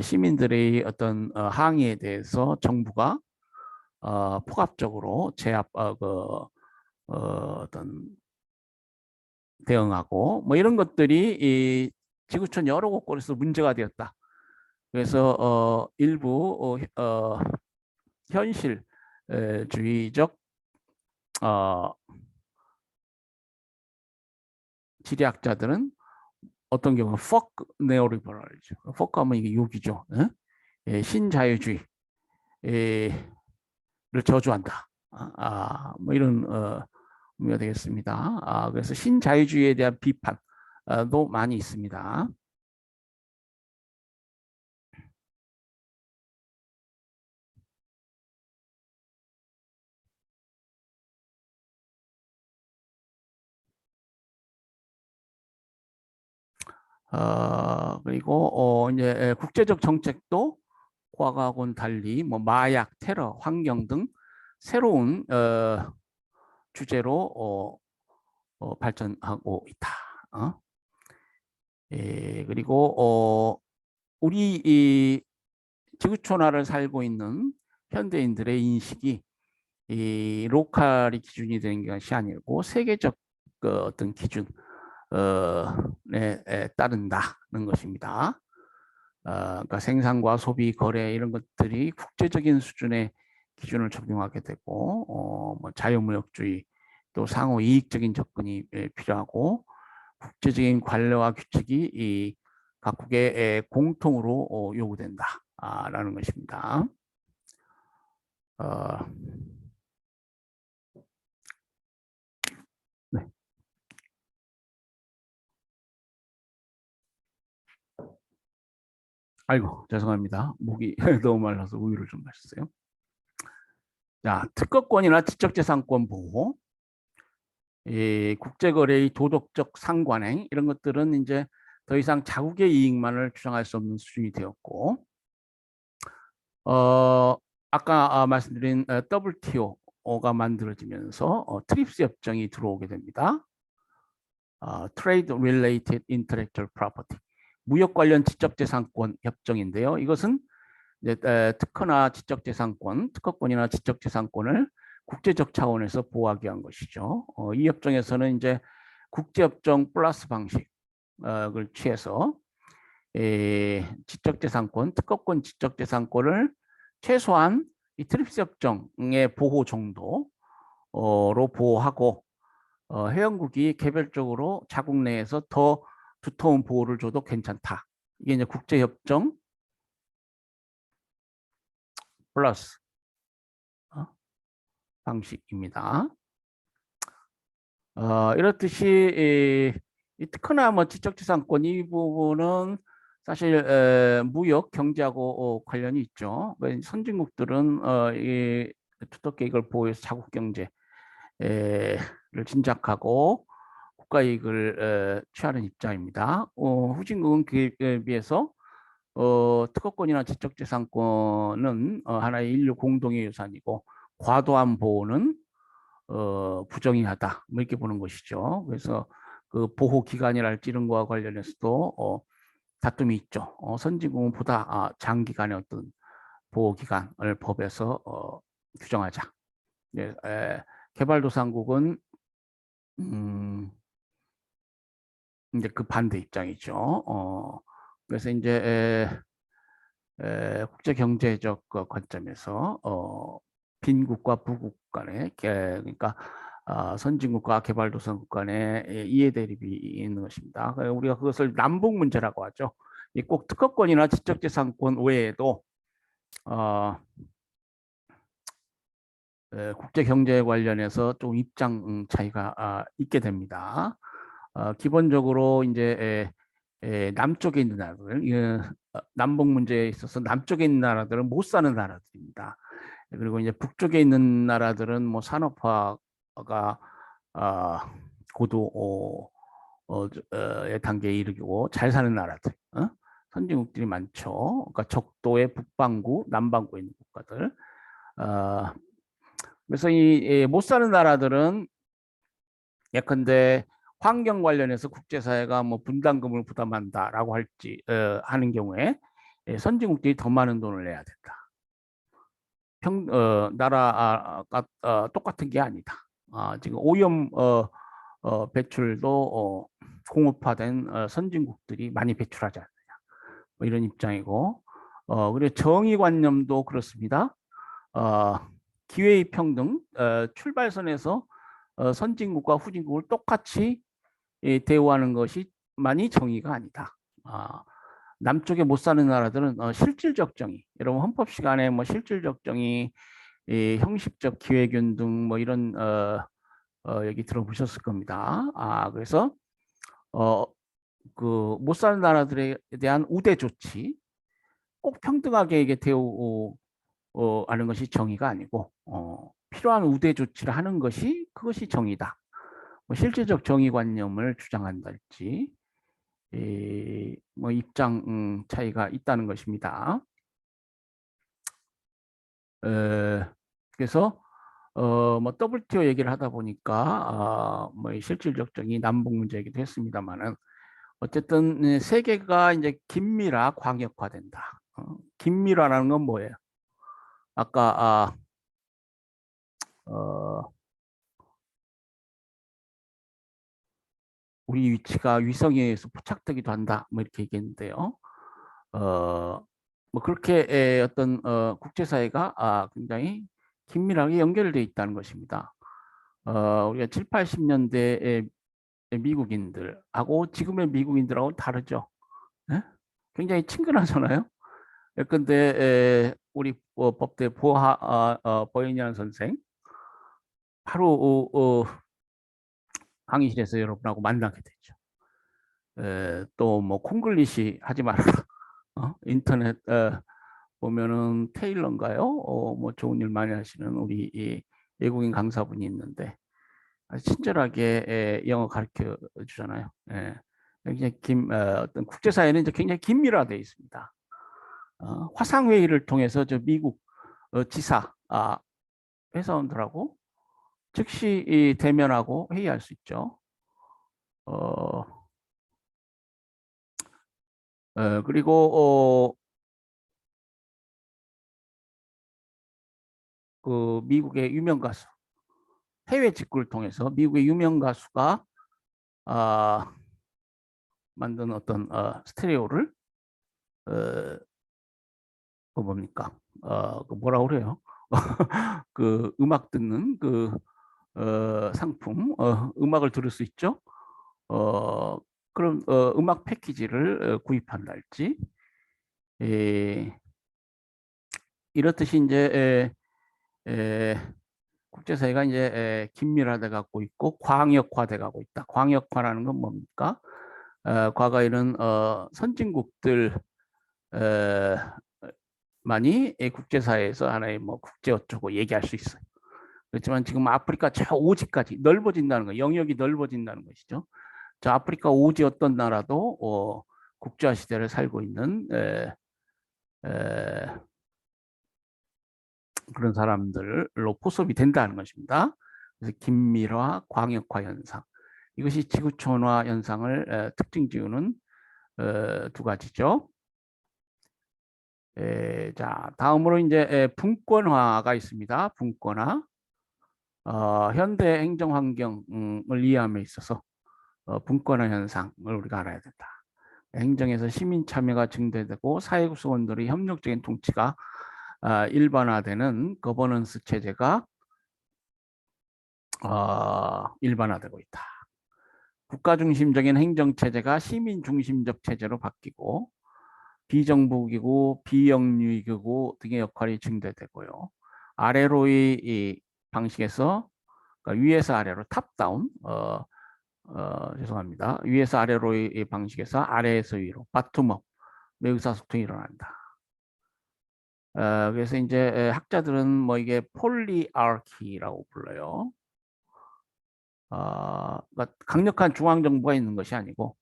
시민들의 어떤 항의에 대해서 정부가 폭압적으로 어떤 대응하고 뭐 이런 것들이 이 지구촌 여러 곳곳에서 문제가 되었다. 그래서 일부 현실주의적 지리학자들은 어떤 경우 fuck neoliberal이죠. fuck 하면 이게 욕이죠. 신자유주의를 저주한다. 뭐 이런 의미가 되겠습니다. 그래서 신자유주의에 대한 비판도 많이 있습니다. 그리고 이제 국제적 정책도 과거하고는 달리 뭐 마약, 테러, 환경 등 새로운 주제로 발전하고 있다. 그리고 우리 이 지구촌화를 살고 있는 현대인들의 인식이 이 로컬이 기준이 되는 것이 아니고 세계적 그 어떤 기준에 따른다는 것입니다. 그러니까 생산과 소비, 거래 이런 것들이 국제적인 수준의 기준을 적용하게 되고 뭐 자유무역주의 또 상호 이익적인 접근이 필요하고 국제적인 관례와 규칙이 이 각국의 공통으로 요구된다라는 것입니다. 네. 아이고 죄송합니다. 목이 너무 말라서 우유를 좀 마셨어요. 자, 특허권이나 지적재산권 보호, 이 국제거래의 도덕적 상관행 이런 것들은 이제 더 이상 자국의 이익만을 주장할 수 없는 수준이 되었고, 아까 말씀드린 WTO가 만들어지면서 트립스 협정이 들어오게 됩니다. Trade Related Intellectual Property, 무역 관련 지적재산권 협정인데요. 이것은 이제 특허권이나 지적재산권을 국제적 차원에서 보호하기 위한 것이죠. 이 협정에서는 이제 국제협정 플러스 방식을 취해서 지적재산권, 특허권 지적재산권을 최소한 이 트립스 협정의 보호 정도로 보호하고 회원국이 개별적으로 자국 내에서 더 두터운 보호를 줘도 괜찮다. 이게 이제 국제협정 플러스 방식입니다. 이렇듯이 이 특허나 뭐 지적재산권 이 부분은 사실 무역 경제하고 관련이 있죠. 선진국들은 이 두텁게 이걸 보호해서 자국 경제를 진작하고 국가 이익을 취하는 입장입니다. 후진국은 그에 비해서 특허권이나 지적재산권은 하나의 인류 공동의 유산이고 과도한 보호는 부정의하다 뭐 이렇게 보는 것이죠. 그래서 그 보호 기간이랄지 이런 거와 관련해서도 다툼이 있죠. 선진국은 보다 장기간의 어떤 보호 기간을 법에서 규정하자. 예, 개발도상국은 이제 그 반대 입장이죠. 그래서 이제 국제 경제적 관점에서 빈국과 부국 간의 그러니까 선진국과 개발도상국 간의 이해 대립이 있는 것입니다. 우리가 그것을 남북 문제라고 하죠. 꼭 특허권이나 지적재산권 외에도 국제 경제에 관련해서 좀 입장 차이가 있게 됩니다. 기본적으로 이제 남쪽에 있는 나라들, 남북 문제에 있어서 남쪽에 있는 나라들은 못 사는 나라들입니다. 그리고 이제 북쪽에 있는 나라들은 뭐 산업화가 고도 단계에 이르고 잘 사는 나라들, 선진국들이 많죠. 그러니까 적도의 북반구, 남반구에 있는 국가들. 그래서 이 못 사는 나라들은 예컨대 환경 관련해서 국제사회가 뭐 분담금을 부담한다라고 할지 하는 경우에 선진국들이 더 많은 돈을 내야 된다. 나라가 똑같은 게 아니다. 지금 오염 배출도 공업화된 선진국들이 많이 배출하지 않느냐. 뭐 이런 입장이고, 그리고 정의관념도 그렇습니다. 어, 기회의 평등, 출발선에서 선진국과 후진국을 똑같이 대우하는 것이 만이 정의가 아니다. 남쪽에 못 사는 나라들은 실질적 정의, 여러분 헌법 시간에 뭐 실질적 정의, 형식적 기회균 등 뭐 이런 얘기 들어보셨을 겁니다. 그래서 그 못 사는 나라들에 대한 우대 조치, 꼭 평등하게 이게 하는 것이 정의가 아니고 필요한 우대 조치를 하는 것이 그것이 정의다. 뭐 실질적 정의관념을 주장한달지 뭐 입장 차이가 있다는 것입니다. 그래서 뭐 WTO 얘기를 하다 보니까 뭐 실질적 정의 남북 문제 얘기도 했습니다만은 어쨌든 세계가 이제 긴밀화 광역화된다. 긴밀화라는 건 뭐예요? 아까 어, 우리 위치가 위성에 의해서 포착되기도 한다. 뭐 이렇게 얘기했는데요. 뭐 그렇게 어떤 국제사회가 굉장히 긴밀하게 연결되어 있다는 것입니다. 우리가 7, 80년대의 미국인들하고 지금의 미국인들하고 다르죠. 네? 굉장히 친근하잖아요. 근데 우리 법대 버이니안 선생 바로 강의실에서 여러분하고 만나게 되죠. 또 뭐 콩글리시 하지 말아라. 인터넷 보면은 테일러인가요? 뭐 좋은 일 많이 하시는 우리 이 외국인 강사분이 있는데 아주 친절하게 영어 가르쳐 주잖아요. 굉장히 어떤 국제사회는 이제 굉장히 긴밀화되어 있습니다. 화상회의를 통해서 저 미국 지사 회사원들하고 즉시 대면하고 회의할 수 있죠. 어, 그리고 그 미국의 유명 가수 해외 직구를 통해서 미국의 유명 가수가 만든 어떤 스테레오를 그 뭡니까? 그 뭐라 그래요? 그 음악 듣는 그 상품, 음악을 들을 수 있죠. 어, 그런 음악 패키지를 구입한달지, 이렇듯이 이제 국제사회가 이제 긴밀화돼 갖고 있고 광역화돼 가고 있다. 광역화라는 건 뭡니까? 과거에는 선진국들 만이 국제사회에서 하나의 뭐 국제 어쩌고 얘기할 수 있어요. 그렇지만 지금 아프리카 저 오지까지 넓어진다는 거, 영역이 넓어진다는 것이죠. 저 아프리카 오지 어떤 나라도 국제화 시대를 살고 있는 그런 사람들로 포섭이 된다는 것입니다. 그래서 긴밀화, 광역화 현상. 이것이 지구촌화 현상을 특징 지우는 두 가지죠. 자, 다음으로 이제 분권화가 있습니다. 분권화. 현대 행정 환경을 이해함에 있어서 분권화 현상을 우리가 알아야 된다. 행정에서 시민 참여가 증대되고 사회 구성원들의 협력적인 통치가 일반화되는 거버넌스 체제가 일반화되고 있다. 국가 중심적인 행정 체제가 시민 중심적 체제로 바뀌고 비정부기구, 비영리기구 등의 역할이 증대되고요. 아래로의 이 방식에서 그러니까 위에서 아래로 탑다운, 죄송합니다. 위에서 아래로의 이 방식에서 아래에서 위로 바텀업 의사소통이 일어난다. 그래서 이제 학자들은 뭐 이게 폴리아키라고 불러요. 그러니까 강력한 중앙 정부가 있는 것이 아니고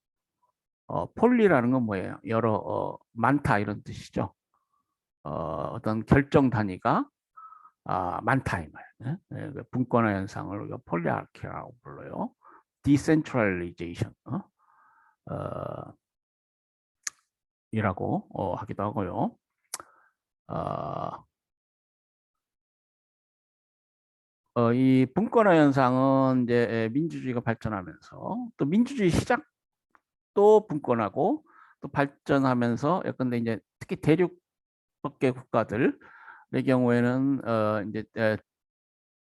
폴리라는 건 뭐예요? 여러 많다 이런 뜻이죠. 어떤 결정 단위가 많다 이 말. 그 분권화 현상을 우리가 폴리아키라고 불러요. 디센트럴리제이션 이라고 하기도 하고요. 이 분권화 현상은 이제 민주주의가 발전하면서 또 민주주의 시작도 분권하고 또 발전하면서 근데 이제 특히 대륙밖의 국가들의 경우에는 이제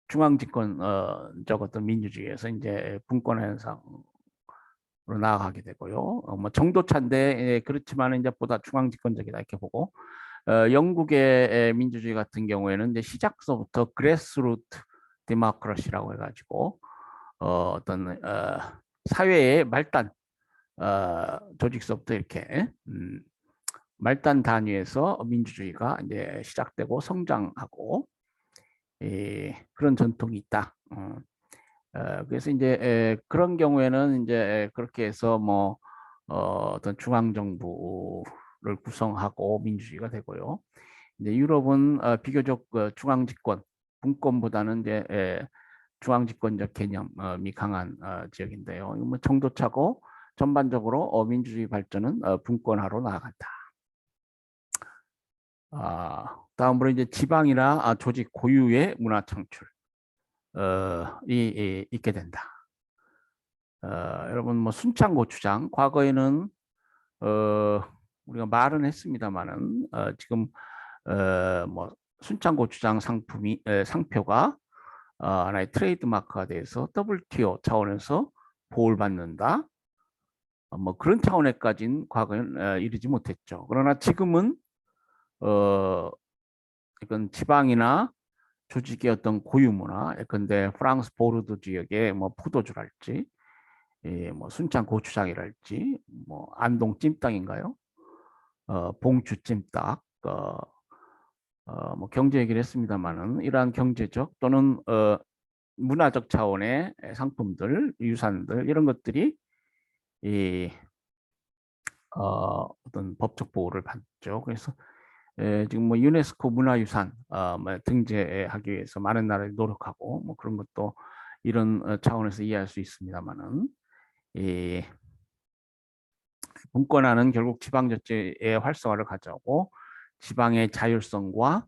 중앙집권적 어떤 민주주의에서 이제 분권화 현상으로 나아가게 되고요. 뭐 정도 차인데 그렇지만 이제 보다 중앙집권적이다 이렇게 보고 영국의 민주주의 같은 경우에는 이제 시작서부터 그래스루트 데모크라시라고 해가지고 어떤 사회의 말단 조직서부터 이렇게 말단 단위에서 민주주의가 이제 시작되고 성장하고 그런 전통이 있다. 그래서 이제 그런 경우에는 이제 그렇게 해서 뭐 어떤 중앙 정부를 구성하고 민주주의가 되고요. 이제 유럽은 비교적 중앙 집권, 분권보다는 이제 중앙 집권적 개념이 강한 지역인데요. 이거 뭐 정도차고 전반적으로 민주주의 발전은 분권화로 나아간다. 다음으로 이제 지방이나 조직 고유의 문화 창출. 이 있게 된다. 여러분 뭐 순창고추장 과거에는 우리가 말은 했습니다만은 지금 뭐 순창고추장 상표가 하나의 트레이드 마크가 돼서 WTO 차원에서 보호를 받는다. 뭐 그런 차원에까지는 과거에는 이르지 못했죠. 그러나 지금은 이건 지방이나 조직의 어떤 고유 문화, 예컨대 프랑스 보르도 지역의 뭐 포도주랄지, 뭐 순창 고추장이랄지, 뭐 안동 찜닭인가요? 봉주 찜닭, 뭐 경제 얘기를 했습니다만은 이러한 경제적 또는 문화적 차원의 상품들, 유산들 이런 것들이 이 어떤 법적 보호를 받죠. 그래서 지금 뭐 유네스코 문화유산 뭐 등재하기 위해서 많은 나라들이 노력하고 뭐 그런 것도 이런 차원에서 이해할 수 있습니다만은 이 분권화는 결국 지방자치의 활성화를 가져오고 지방의 자율성과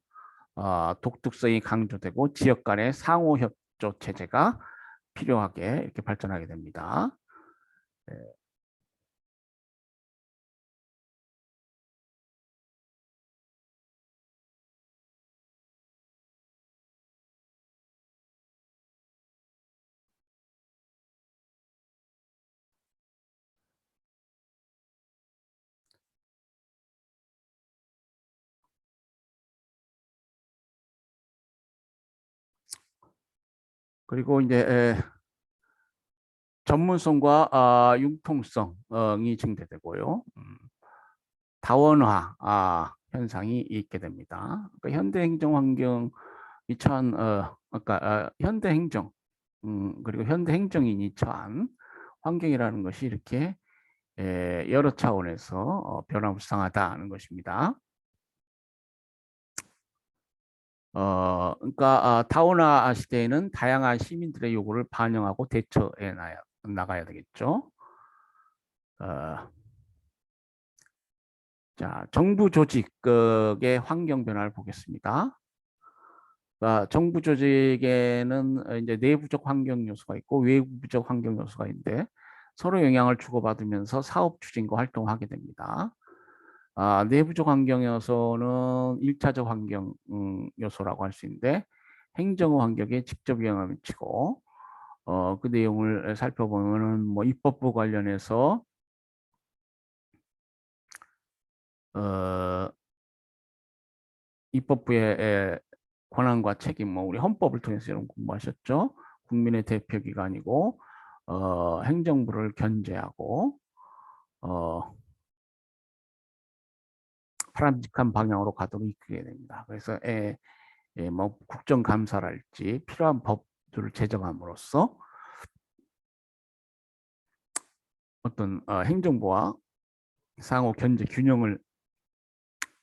독특성이 강조되고 지역 간의 상호협조 체제가 필요하게 이렇게 발전하게 됩니다. 그리고 이제 전문성과 융통성이 증대되고요. 다원화 현상이 있게 됩니다. 그러니까 현대행정 환경이 처한 아까 현대행정 그리고 현대행정인이 처한 환경이라는 것이 이렇게 여러 차원에서 변화무쌍하다는 것입니다. 그러니까 다원화 시대에는 다양한 시민들의 요구를 반영하고 대처해 나가야 되겠죠. 자, 정부 조직의 환경 변화를 보겠습니다. 정부 조직에는 이제 내부적 환경 요소가 있고 외부적 환경 요소가 있는데 서로 영향을 주고받으면서 사업 추진과 활동을 하게 됩니다. 내부적 환경 요소는 1차적 환경 요소라고 할 수 있는데 행정 환경에 직접 영향을 미치고 그 내용을 살펴보면은 뭐 입법부 관련해서 입법부의 권한과 책임, 뭐 우리 헌법을 통해서 이런 공부하셨죠. 국민의 대표기관이고 행정부를 견제하고 바람직한 방향으로 가도록 이끌게 됩니다. 그래서 뭐 국정감사랄지 필요한 법들을 제정함으로써 어떤 행정부와 상호 견제 균형을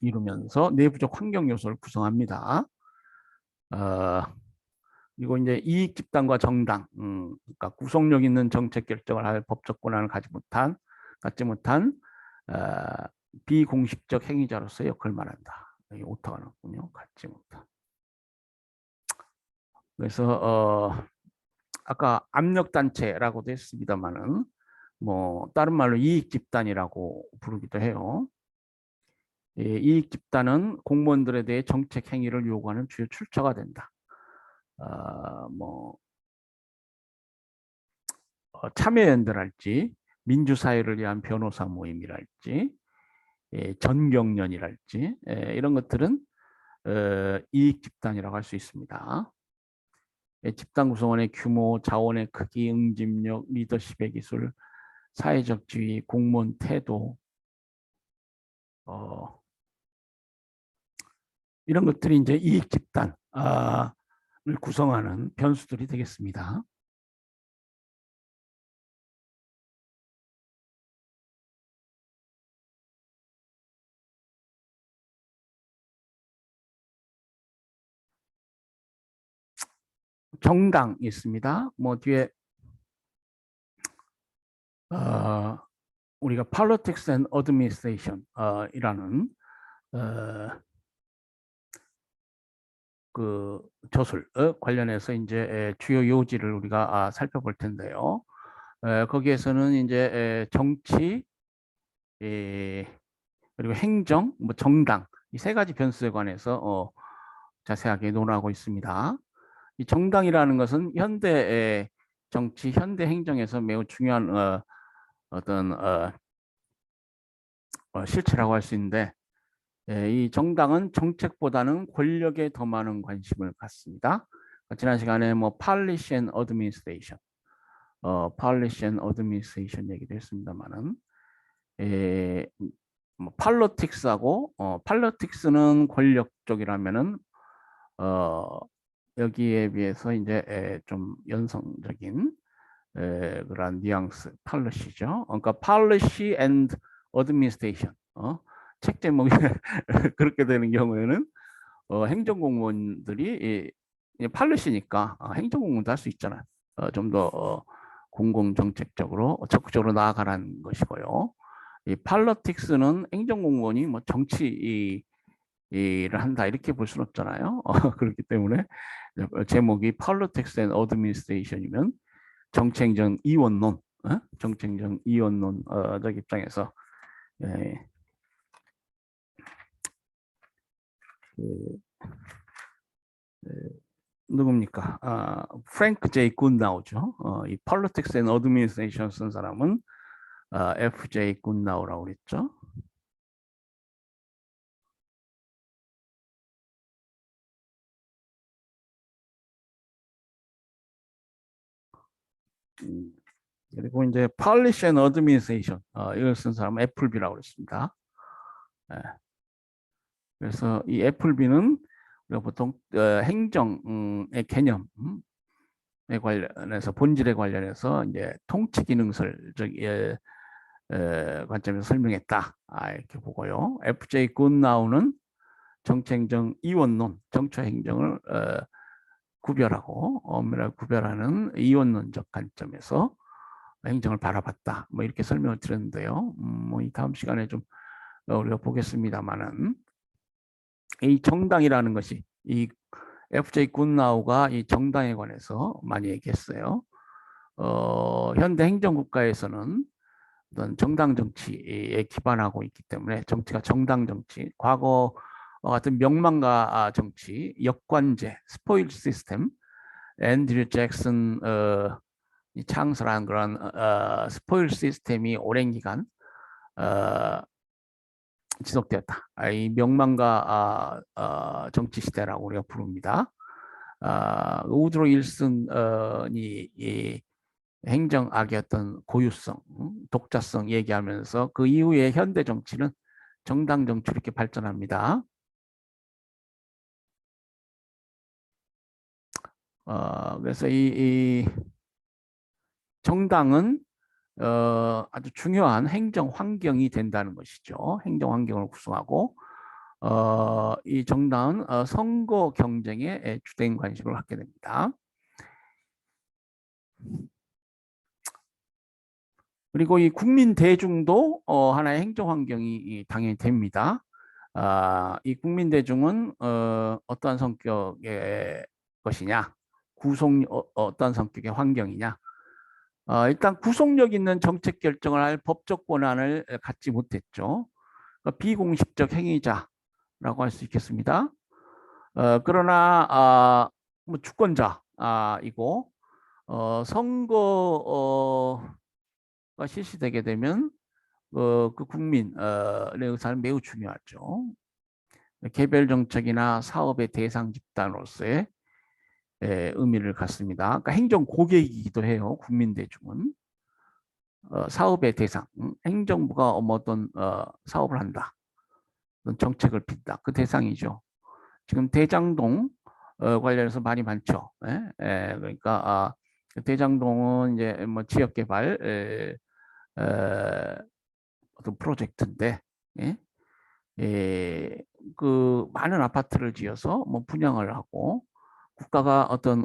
이루면서 내부적 환경 요소를 구성합니다. 어, 그리고 이제 이익 집단과 정당, 그러니까 구속력 있는 정책 결정을 할 법적 권한을 갖지 못한 어, 비공식적 행위자로서의 역할을 말한다. 여기 오타가 났군요. 갖지 못한. 그래서 아까 압력단체라고도 했습니다만은 뭐 다른 말로 이익 집단이라고 부르기도 해요. 예, 이익 집단은 공무원들에 대해 정책 행위를 요구하는 주요 출처가 된다. 뭐 참여연대랄지 민주사회를 위한 변호사 모임이랄지 전경련이랄지 이런 것들은 이익 집단이라고 할 수 있습니다. 집단 구성원의 규모, 자원의 크기, 응집력, 리더십의 기술, 사회적 지위, 공무원 태도 이런 것들이 이제 이익 집단을 구성하는 변수들이 되겠습니다. 정당 있습니다. 뭐 뒤에 우리가 Politics and Administration 이라는 그 저술 관련해서 이제 주요 요지를 우리가 살펴볼 텐데요. 거기에서는 이제 정치 그리고 행정, 뭐 정당 이 세 가지 변수에 관해서 자세하게 논하고 있습니다. 이 정당이라는 것은 현대 정치, 현대 행정에서 매우 중요한 어떤 실체라고 할 수 있는데 이 정당은 정책보다는 권력에 더 많은 관심을 갖습니다. 지난 시간에 뭐 Policy and Administration, Policy and Administration 얘기도 했습니다만은 뭐 Politics하고 Politics는 권력 쪽이라면은 여기에 비해서 이제 좀 연성적인 그런 뉘앙스 팔러시죠. 그러니까 policy and administration. 책 제목이 그렇게 되는 경우에는 행정공무원들이 팔러시니까 행정공무원도 할 수 있잖아요. 좀 더 공공정책적으로 적극적으로 나아가라는 것이고요. 이 팔러틱스는 행정공무원이 뭐 정치 일을 한다 이렇게 볼 수는 없잖아요. 그렇기 때문에 제목이 Politics and Administration이면 정책행정 이원론, 정책행정 이원론적 입장에서 예, 그, 누굽니까? 프랭크 제이 굿나우죠. 이 Politics and Administration 쓴 사람은 F.J. 굿나우라고 그랬죠. 그리고 이제 Policy and Administration 이걸 쓴 사람은 애플비라고 그랬습니다. 예. 그래서 이 애플비는 우리가 보통 행정의 개념에 관련해서 본질에 관련해서 이제 통치 기능설적 관점에서 설명했다 이렇게 보고요. F.J. 굿나우는 정치행정 이원론, 정처행정을 구별하고 엄밀하게 구별하는 이원론적 관점에서 행정을 바라봤다. 뭐 이렇게 설명을 드렸는데요. 뭐 이 다음 시간에 좀 우리가 보겠습니다만은 이 정당이라는 것이 이 F.J. 굿나우가 이 정당에 관해서 많이 얘기했어요. 현대 행정국가에서는 어떤 정당 정치에 기반하고 있기 때문에 정치가 정당 정치, 과거 같은 명망가 정치, 역관제, 스포일 시스템, 앤드류 잭슨 창설한 그런 스포일 시스템이 오랜 기간 지속되었다. 이 명망가 정치 시대라고 우리가 부릅니다. 우드로 윌슨이 행정학의 고유성, 독자성 얘기하면서 그 이후에 현대 정치는 정당 정치로 이렇게 발전합니다. 그래서 이 정당은 아주 중요한 행정 환경이 된다는 것이죠. 행정 환경을 구성하고 이 정당은 선거 경쟁에 주된 관심을 갖게 됩니다. 그리고 이 국민 대중도 하나의 행정 환경이 당연히 됩니다. 이 국민 대중은 어떠한 성격의 것이냐, 어떠한 성격의 환경이냐. 일단 구속력 있는 정책 결정을 할 법적 권한을 갖지 못했죠. 그러니까 비공식적 행위자라고 할 수 있겠습니다. 그러나 뭐 주권자이고 선거가 실시되게 되면 그 국민의 의사는 매우 중요하죠. 개별 정책이나 사업의 대상 집단으로서의 의미를 갖습니다. 그러니까 행정 고객이기도 해요. 국민 대중은 사업의 대상, 행정부가 어떤 사업을 한다, 정책을 핀다, 그 대상이죠. 지금 대장동 관련해서 말이 많죠. 그러니까 대장동은 이제 뭐 지역 개발 어떤 프로젝트인데, 예? 그 많은 아파트를 지어서 뭐 분양을 하고 국가가 어떤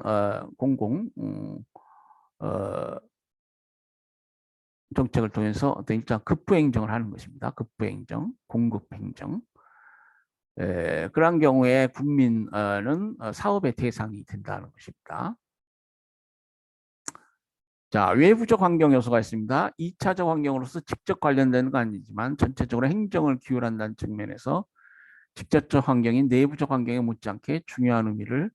공공 어, 정책을 통해서 어떤 일정 급부행정을 하는 것입니다. 급부행정, 공급행정. 그런 경우에 국민은 사업의 대상이 된다는 것입니다. 자, 외부적 환경 요소가 있습니다. 2차적 환경으로서 직접 관련되는 건 아니지만 전체적으로 행정을 기울한다는 측면에서 직접적 환경인 내부적 환경에 못지않게 중요한 의미를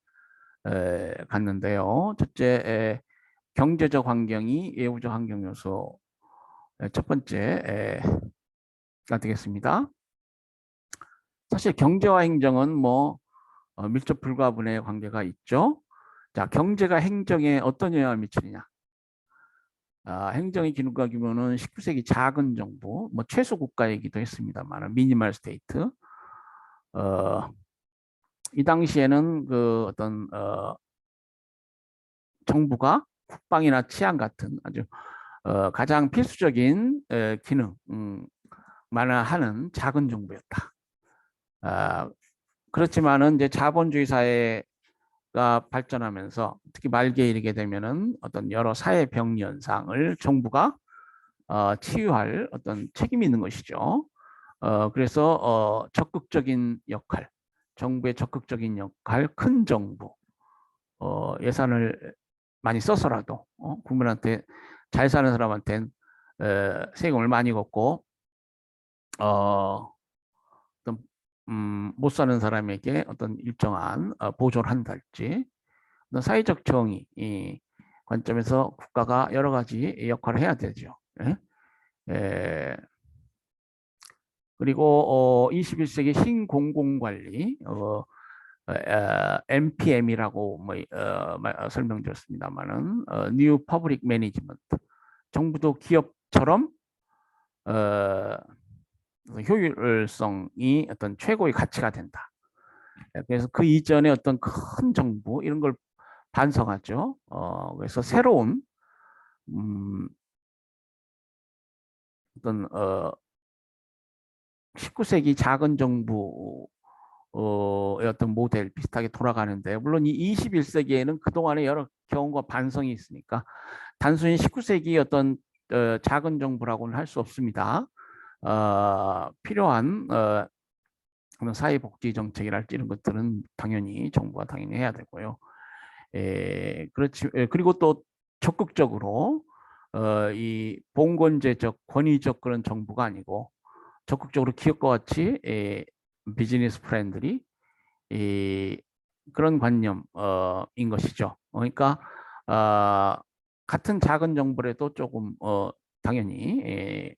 갖는데요. 첫째, 경제적 환경이 외부적 환경 요소 첫 번째가 되겠습니다. 사실 경제와 행정은 뭐 밀접 불가분의 관계가 있죠. 자, 경제가 행정에 어떤 영향을 미치느냐? 행정의 기능과 규모는 19세기 작은 정부, 뭐 최소 국가이기도 했습니다만, 미니멀 스테이트. 이 당시에는 그 어떤 정부가 국방이나 치안 같은 아주 가장 필수적인 기능만을 하는 작은 정부였다. 그렇지만은 이제 자본주의 사회가 발전하면서 특히 말기에 이르게 되면은 어떤 여러 사회 병리 현상을 정부가 치유할 어떤 책임이 있는 것이죠. 그래서 적극적인 역할, 정부의 적극적인 역할, 큰 정부, 예산을 많이 써서라도 국민한테 잘 사는 사람한테는 세금을 많이 걷고 어떤 못 사는 사람에게 어떤 일정한 보조를 한달지 어떤 사회적 정의 이 관점에서 국가가 여러 가지 역할을 해야 되죠. 예? 그리고 21세기 신공공관리 NPM이라고 뭐 설명드렸습니다만은 New Public Management, 정부도 기업처럼 효율성이 어떤 최고의 가치가 된다. 그래서 그 이전에 어떤 큰 정부 이런 걸 반성하죠. 그래서 새로운 어떤 19세기 작은 정부 어떤 모델 비슷하게 돌아가는데, 물론 이 21세기에는 그동안의 여러 경험과 반성이 있으니까 단순히 19세기 어떤 작은 정부라고는 할 수 없습니다. 필요한 사회복지 정책이랄지 이런 것들은 당연히 정부가 당연히 해야 되고요. 그렇지. 그리고 또 적극적으로 이 봉건제적 권위적 그런 정부가 아니고 적극적으로 기업과 같이 비즈니스 프렌들이 그런 관념인 것이죠. 그러니까 같은 작은 정부라도 조금 당연히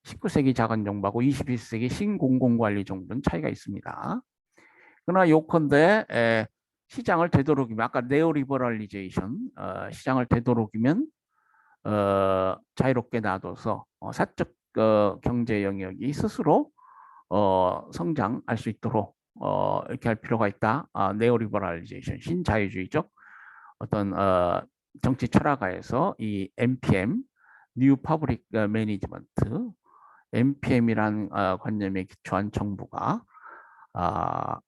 19세기 작은 정부하고 21세기 신공공관리 정부는 차이가 있습니다. 그러나 요컨대 시장을 되도록이면 아까 네오리버럴리제이션 시장을 되도록이면 자유롭게 놔둬서 사적 경제 영역이 스스로 성장할 수 있도록 이렇게 할 필요가 있다. 네오리버럴리제이션 신자유주의적 어떤 정치 철학가에서 이 NPM New Public Management NPM이라는 관념에 기초한 정부가 하나의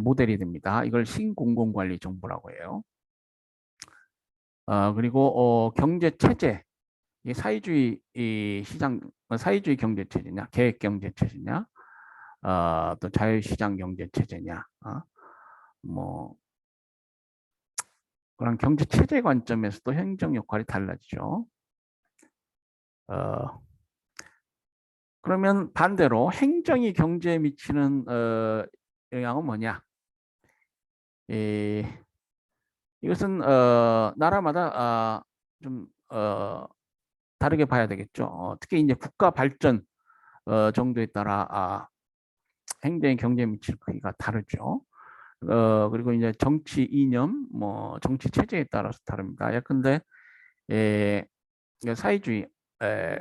모델이 됩니다. 이걸 신공공관리 정부라고 해요. 그리고 경제 체제, 이 사회주의 이 시장, 사회주의 경제 체제냐, 계획 경제 체제냐, 또 자유시장 경제 체제냐, 뭐 그런 경제 체제 관점에서도 행정 역할이 달라지죠. 그러면 반대로 행정이 경제에 미치는 영향은 뭐냐? 이것은 나라마다 좀 다르게 봐야 되겠죠. 특히 이제 국가 발전 정도에 따라 행정이 경제에 미칠 크기가 다르죠. 그리고 이제 정치 이념, 뭐 정치 체제에 따라서 다릅니다. 예컨대 사회주의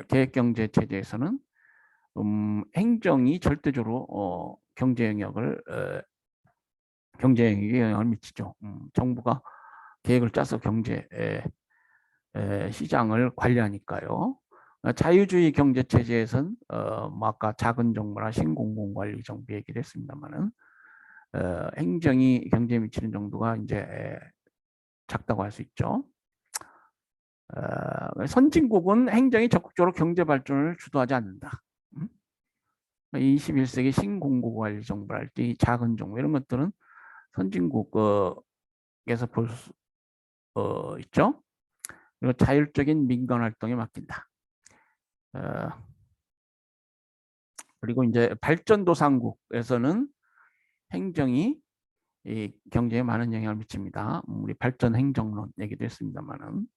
계획 경제 체제에서는 행정이 절대적으로 경제 영역을 경제 영역에 영향을 미치죠. 정부가 계획을 짜서 경제 시장을 관리하니까요. 자유주의 경제 체제에선 뭐 아까 작은 정부나 신공공관리 정부 얘기를 했습니다만은 행정이 경제에 미치는 정도가 이제 작다고 할 수 있죠. 선진국은 행정이 적극적으로 경제 발전을 주도하지 않는다. 21세기 신공공관리 정부랄 때 이 작은 정부 이런 것들은 선진국에서 볼 수 있죠. 그리고 자율적인 민간 활동에 맡긴다. 그리고 이제 발전도상국에서는 행정이 이 경제에 많은 영향을 미칩니다. 우리 발전 행정론 얘기도 했습니다만은.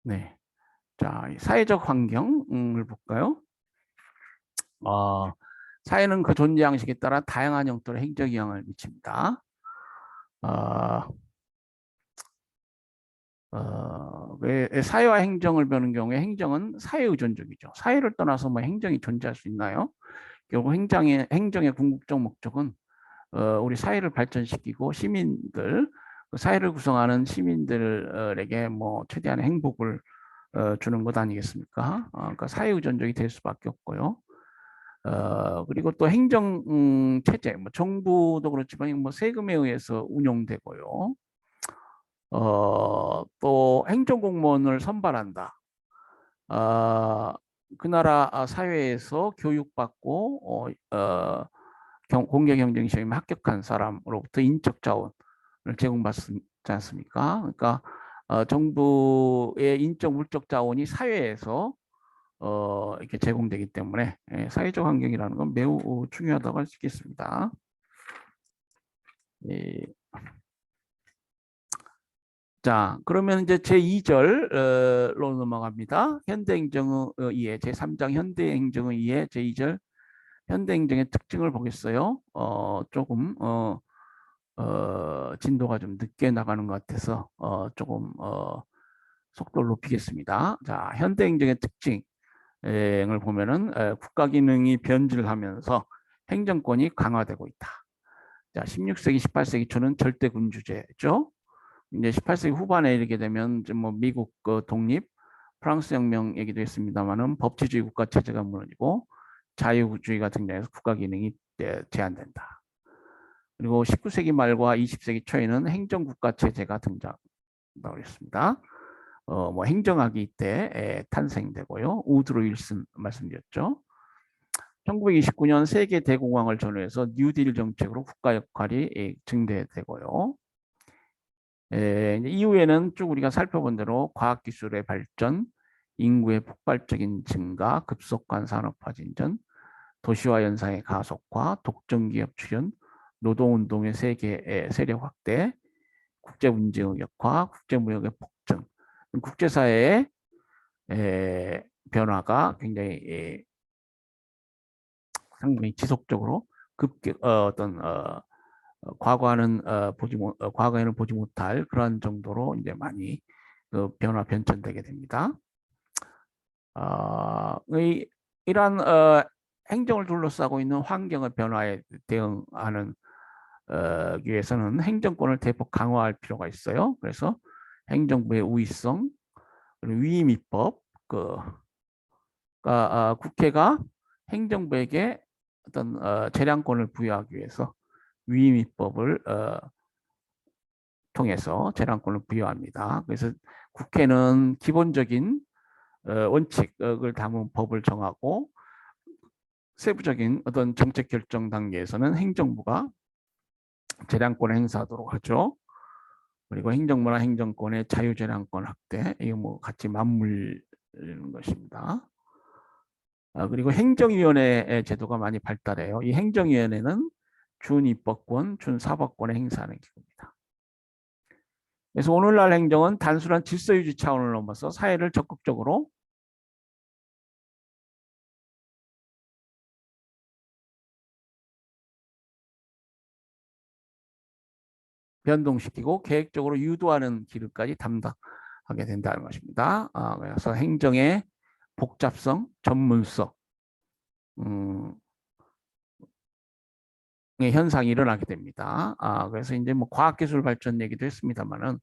네. 자, 사회적 환경을 볼까요? 사회는 그 존재 양식에 따라 다양한 형태로 행적 영향을 미칩니다. 왜 사회와 행정을 보는 경우에 행정은 사회 의존적이죠. 사회를 떠나서 뭐 행정이 존재할 수 있나요? 결국 행정의 궁극적 목적은 우리 사회를 발전시키고 시민들, 그 사회를 구성하는 시민들에게 뭐 최대한 행복을 주는 것 아니겠습니까? 그러니까 사회 의존적이 될 수밖에 없고요. 그리고 또 행정 체제, 뭐 정부도 그렇지만 뭐 세금에 의해서 운영되고요. 또 행정공무원을 선발한다. 그 나라 사회에서 교육받고 공개 경쟁 시험에 합격한 사람으로부터 인적 자원을 제공받지 않습니까? 그러니까 정부의 인적 물적 자원이 사회에서 이렇게 제공되기 때문에 사회적 환경이라는 건 매우 중요하다고 할 수 있겠습니다. 예. 자, 그러면 이제 제2절로 넘어갑니다. 현대행정의 이해, 제3장 현대행정의 이해, 제2절 현대행정의 특징을 보겠어요. 조금 진도가 좀 늦게 나가는 것 같아서 조금 속도를 높이겠습니다. 자, 현대행정의 특징을 보면은 국가 기능이 변질하면서 행정권이 강화되고 있다. 자, 16세기, 18세기 초는 절대군주제죠. 이제 18세기 후반에 이르게 되면 뭐 미국 독립, 프랑스 혁명 얘기도 했습니다만은 법치주의 국가 체제가 무너지고 자유주의가 등장해서 국가 기능이 제한된다. 그리고 19세기 말과 20세기 초에는 행정국가 체제가 등장한다고 했습니다. 뭐 행정학이 이때 탄생되고요. 우드로 윌슨 말씀드렸죠. 1929년 세계 대공황을 전후해서 뉴딜 정책으로 국가 역할이 증대되고요. 이후에는 쭉 우리가 살펴본 대로 과학기술의 발전, 인구의 폭발적인 증가, 급속한 산업화 진전, 도시화 현상의 가속화, 독점기업 출현, 노동운동의 세계 세력 확대, 국제문제 의격화, 국제무역의 폭증, 국제사회의 변화가 굉장히 상당히 지속적으로 급격 어떤 과거에는 보지 못할 그런 정도로 이제 많이 변화 변천되게 됩니다. 이러한 행정을 둘러싸고 있는 환경의 변화에 대응하는 위해서는 행정권을 대폭 강화할 필요가 있어요. 그래서 행정부의 우위성, 그리고 위임입법, 국회가 행정부에게 어떤 재량권을 부여하기 위해서 위임입법을 통해서 재량권을 부여합니다. 그래서 국회는 기본적인 원칙을 담은 법을 정하고 세부적인 어떤 정책 결정 단계에서는 행정부가 재량권을 행사하도록 하죠. 그리고 행정부나 행정권의 자유재량권 확대, 이거 뭐 같이 맞물리는 것입니다. 그리고 행정위원회 제도가 많이 발달해요. 이 행정위원회는 준입법권, 준사법권을 행사하는 기구입니다. 그래서 오늘날 행정은 단순한 질서유지 차원을 넘어서 사회를 적극적으로 변동시키고 계획적으로 유도하는 기능까지 담당하게 된다는 것입니다. 그래서 행정의 복잡성, 전문성, 현상이 일어나게 됩니다. 그래서 이제 뭐 과학기술 발전 얘기도 했습니다만은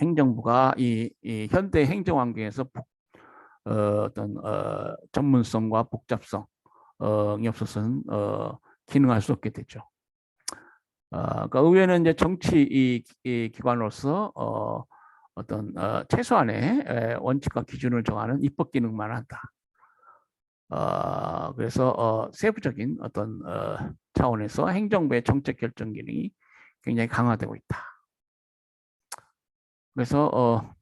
행정부가 이 현대 행정 환경에서 어떤 전문성과 복잡성이 없어서는 기능할 수 없게 되죠. 그러니까 의회는 이제 정치 이 기관으로서 어떤 최소한의 원칙과 기준을 정하는 입법 기능만 한다. 그래서 세부적인 어떤 차원에서 행정부의 정책 결정 기능이 굉장히 강화되고 있다. 그래서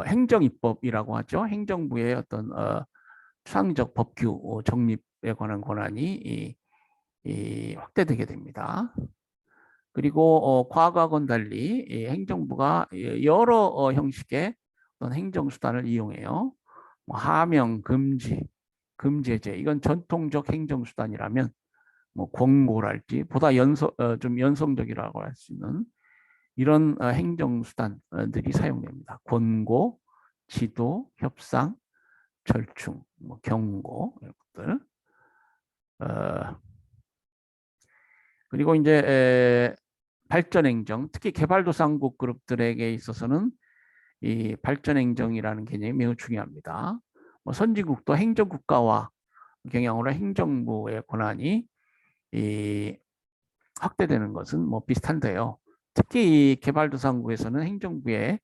행정입법이라고 하죠. 행정부의 어떤 추상적 법규 정립에 관한 권한이 확대되게 됩니다. 그리고 과거와는 달리 행정부가 여러 형식의 어떤 행정수단을 이용해요. 뭐 하명, 금지, 금제제, 이건 전통적 행정수단이라면 뭐 권고랄지 보다 좀 연성적이라고 할 수 있는 이런 행정수단들이 사용됩니다. 권고, 지도, 협상, 절충, 뭐 경고 이런 것들. 그리고 이제 발전행정, 특히 개발도상국 그룹들에게 있어서는 이 발전행정이라는 개념이 매우 중요합니다. 뭐 선진국도 행정국가화 경향으로 행정부의 권한이 확대되는 것은 뭐 비슷한데요. 특히 이 개발도상국에서는 행정부의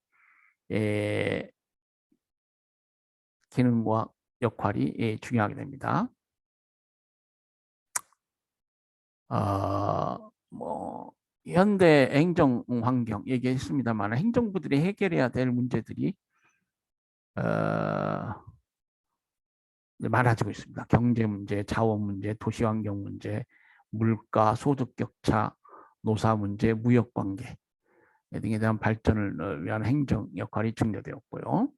기능과 역할이 중요하게 됩니다. 뭐 현대 행정 환경 얘기했습니다만 행정부들이 해결해야 될 문제들이 많아지고 있습니다. 경제 문제, 자원 문제, 도시 환경 문제, 물가, 소득 격차, 노사 문제, 무역 관계 등에 대한 발전을 위한 행정 역할이 중요되었고요.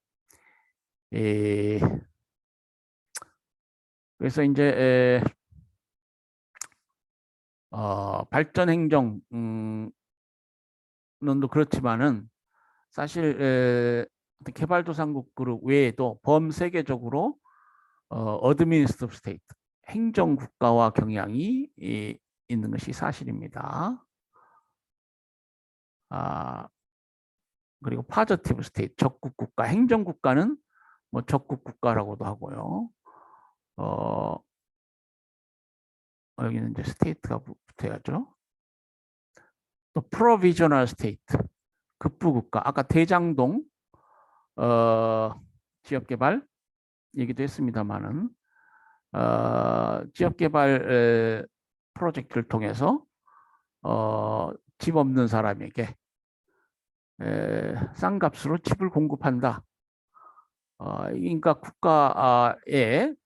그래서 이제 발전 행정론도 그렇지만은 사실 개발도상국 그룹 외에도 범세계적으로 어드미니스트레이티브 스테이트 행정국가화 경향이 있는 것이 사실입니다. 그리고 파저티브 스테이트 적국국가, 행정국가는 뭐 적국국가라고도 하고요. 여기는 이제 스테이트가 붙어야죠. 또 프로비저널 스테이트 급부국가, 아까 대장동 지역개발 얘기도 했습니다만은 지역개발 프로젝트를 통해서 집 없는 사람에게 싼 값으로 집을 공급한다. 그러니까 국가의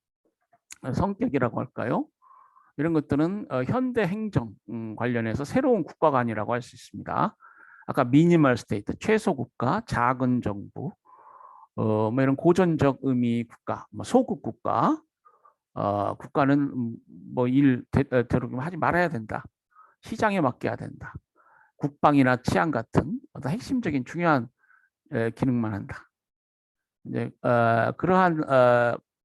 성격이라고 할까요? 이런 것들은 현대 행정 관련해서 새로운 국가관이라고 할 수 있습니다. 아까 미니멀 스테이트, 최소 국가, 작은 정부, 뭐 이런 고전적 의미 국가, 뭐 소국 국가, 국가는 뭐 일 대로 하지 말아야 된다. 시장에 맡겨야 된다. 국방이나 치안 같은 어떤 핵심적인 중요한 기능만 한다. 이제 그러한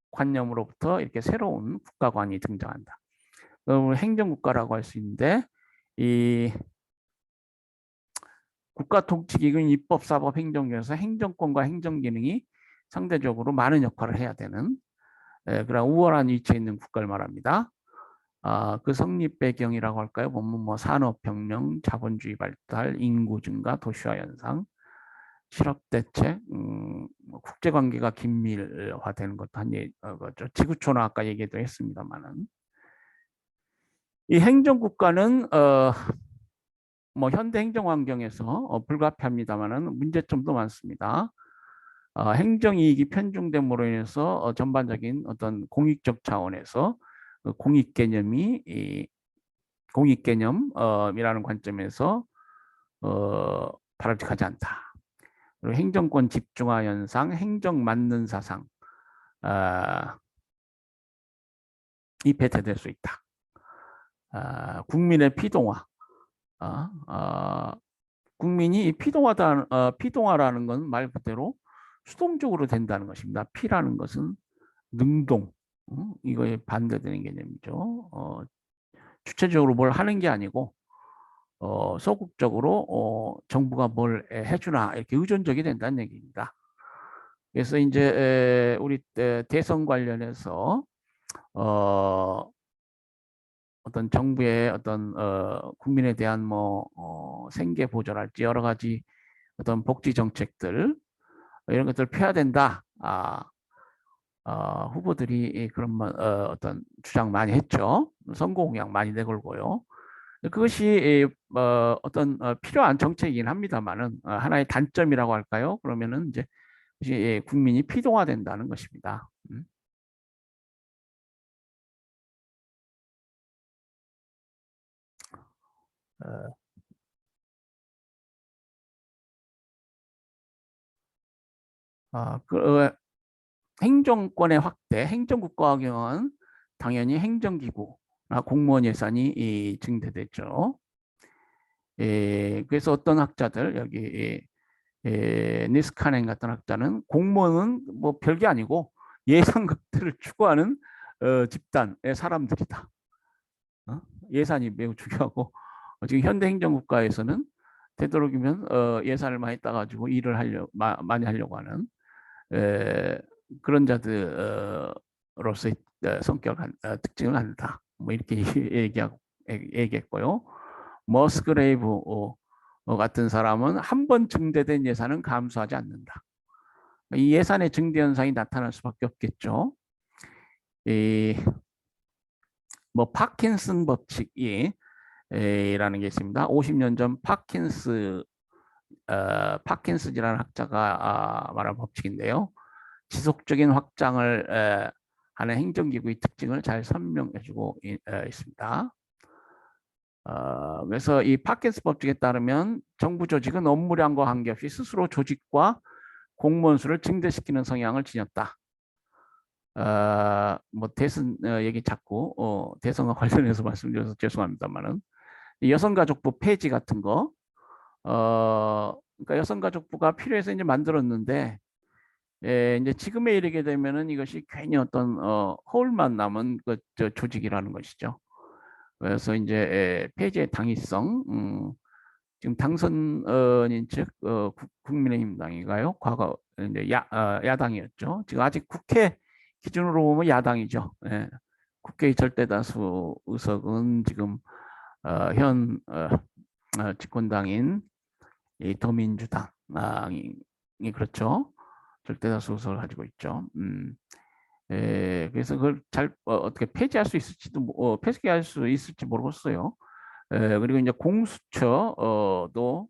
관념으로부터 이렇게 새로운 국가관이 등장한다. 행정국가라고 할 수 있는데 이 국가 통치기관 입법, 사법, 행정 중에서 행정권과 행정 기능이 상대적으로 많은 역할을 해야 되는 그런 우월한 위치에 있는 국가를 말합니다. 그 성립 배경이라고 할까요? 보면 뭐 산업혁명, 자본주의 발달, 인구 증가, 도시화 현상, 실업 대책, 뭐 국제관계가 긴밀화되는 것도 거죠. 지구촌화 아까 얘기도 했습니다만은 이 행정국가는 뭐 현대 행정 환경에서 불가피합니다만은 문제점도 많습니다. 행정이익이 편중됨으로 인해서 전반적인 어떤 공익적 차원에서 공익 개념이 공익 개념이라는 관점에서 바람직하지 않다. 그리고 행정권 집중화 현상, 행정 맞는 사상 이 배제될 수 있다. 국민의 피동화, 국민이 피동화라는 건 말 그대로 수동적으로 된다는 것입니다. 피라는 것은 능동, 이거에 반대되는 개념이죠. 주체적으로 뭘 하는 게 아니고 소극적으로 정부가 뭘 해주나 이렇게 의존적이 된다는 얘기입니다. 그래서 이제 우리 대선 관련해서 어떤 정부의 어떤 국민에 대한 뭐 생계 보전할지 여러 가지 어떤 복지 정책들 이런 것들을 펴야 된다. 후보들이 그런 어떤 주장 많이 했죠. 선거 공약 많이 내걸고요. 그것이 어떤 필요한 정책이긴 합니다만은 하나의 단점이라고 할까요? 그러면은 이제 국민이 피동화된다는 것입니다. 어, 그 행정권의 확대, 행정국가화 경우는 당연히 행정기구나 공무원 예산이 증대되죠. 그래서 어떤 학자들 여기 니스카넨 같은 학자는 공무원은 뭐 별게 아니고 예산 극대를 추구하는 집단의 사람들이다. 예산이 매우 중요하고 지금 현대 행정국가에서는 되도록이면 예산을 많이 따가지고 일을 많이 하려고 하는 에, 그런 자들로서의 성격 특징을 한다. 뭐 이렇게 얘기했고요. 머스그레이브 같은 사람은 한 번 증대된 예산은 감소하지 않는다. 이 예산의 증대 현상이 나타날 수밖에 없겠죠. 이 뭐 파킨슨 법칙이 라는 게 있습니다. 50년 전 파킨스지라는 학자가 말한 법칙인데요. 지속적인 확장을 하는 행정기구의 특징을 잘 설명해주고 있습니다. 그래서 이 파킨스 법칙에 따르면 정부 조직은 업무량과 관계없이 스스로 조직과 공무원 수를 증대시키는 성향을 지녔다. 뭐 대선 얘기 자꾸 대선과 관련해서 말씀드려서 죄송합니다만은 여성가족부 폐지 같은 거, 그러니까 여성가족부가 필요해서 이제 만들었는데 이제 지금에 이르게 되면은 이것이 괜히 어떤 허울만 남은 조직이라는 것이죠. 그래서 이제 폐지의 당위성, 지금 당선인 즉 국민의힘당인가요? 과거 이제 야당이었죠. 지금 아직 국회 기준으로 보면 야당이죠. 예. 국회의 절대다수 의석은 지금 현 집권당인 이 더민주당이 그렇죠. 절대다수 의석을 가지고 있죠. 그래서 그걸 잘 어떻게 폐지할 수 있을지도 폐지할 수 있을지 모르겠어요. 그리고 이제 공수처도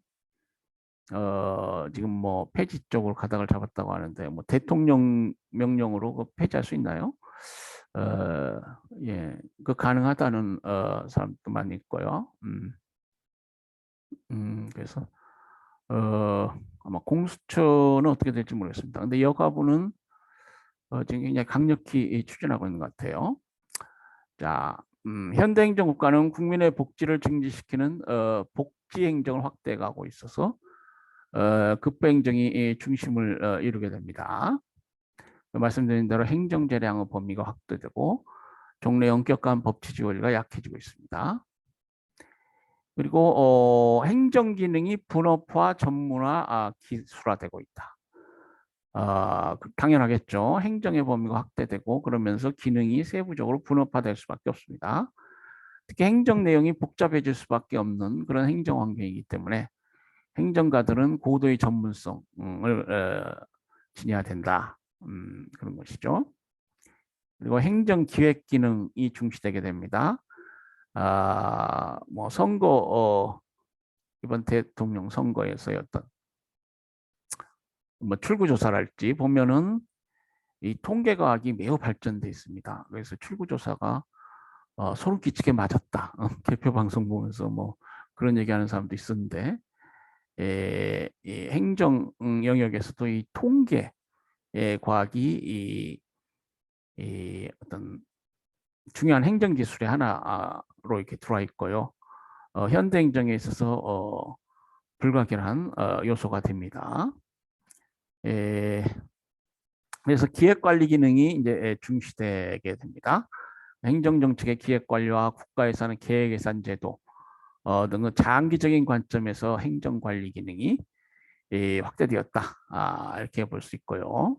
지금 뭐 폐지 쪽으로 가닥을 잡았다고 하는데 뭐 대통령 명령으로 그 폐지할 수 있나요? 어, 예, 그 가능하다는 사람도 많이 있고요. 그래서 아마 공수처는 어떻게 될지 모르겠습니다. 근데 여가부는 지금 굉장히 강력히 추진하고 있는 것 같아요. 자, 현대행정국가는 국민의 복지를 증진시키는 복지행정을 확대하고 있어서 급부행정이 중심을 이루게 됩니다. 말씀드린 대로 행정재량의 범위가 확대되고 종래 엄격한 법치주의 원리가 약해지고 있습니다. 그리고 행정 기능이 분업화, 전문화, 기술화되고 있다. 당연하겠죠. 행정의 범위가 확대되고 그러면서 기능이 세부적으로 분업화될 수밖에 없습니다. 특히 행정 내용이 복잡해질 수밖에 없는 그런 행정 환경이기 때문에 행정가들은 고도의 전문성을 지녀야 된다. 그런 것이죠. 그리고 행정 기획 기능이 중시되게 됩니다. 뭐 선거 이번 대통령 선거에서의 어떤 뭐 출구조사랄지 보면은 이 통계과학이 매우 발전돼 있습니다. 그래서 출구조사가 소름 끼치게 맞았다. 개표 방송 보면서 뭐 그런 얘기하는 사람도 있었는데 이 행정 영역에서도 이 통계 과학이 이 어떤 중요한 행정 기술의 하나로 이렇게 들어와 있고요. 현대 행정에 있어서 불가결한 요소가 됩니다. 그래서 기획관리 기능이 이제 중시되게 됩니다. 행정정책의 기획관리와 국가예산의 계획예산 제도 등의 장기적인 관점에서 행정관리 기능이 확대되었다. 이렇게 볼 수 있고요.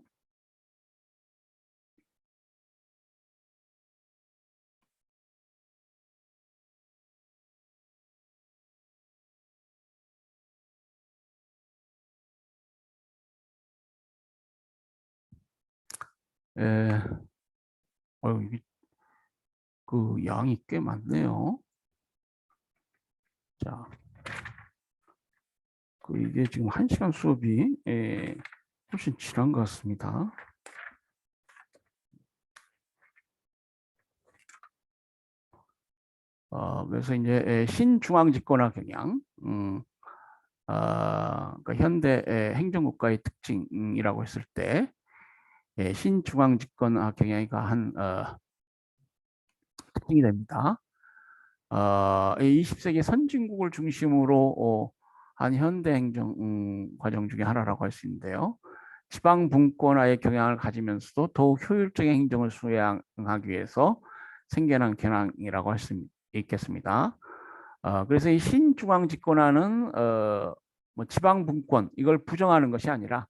에, 이게 그 양이 꽤 많네요. 자, 이게 지금 1시간 수업이 훨씬 지난 것 같습니다. 그래서 이제 신중앙집권화 경향, 그러니까 현대 행정국가의 특징이라고 했을 때 신중앙집권화 경향이가 한 특징이 됩니다. 20세기 선진국을 중심으로 한 현대 행정 과정 중에 하나라고 할 수 있는데요. 지방 분권화의 경향을 가지면서도 더욱 효율적인 행정을 수행하기 위해서 생겨난 경향이라고 할 수 있겠습니다. 그래서 이 신중앙 집권화는 뭐 지방 분권 이걸 부정하는 것이 아니라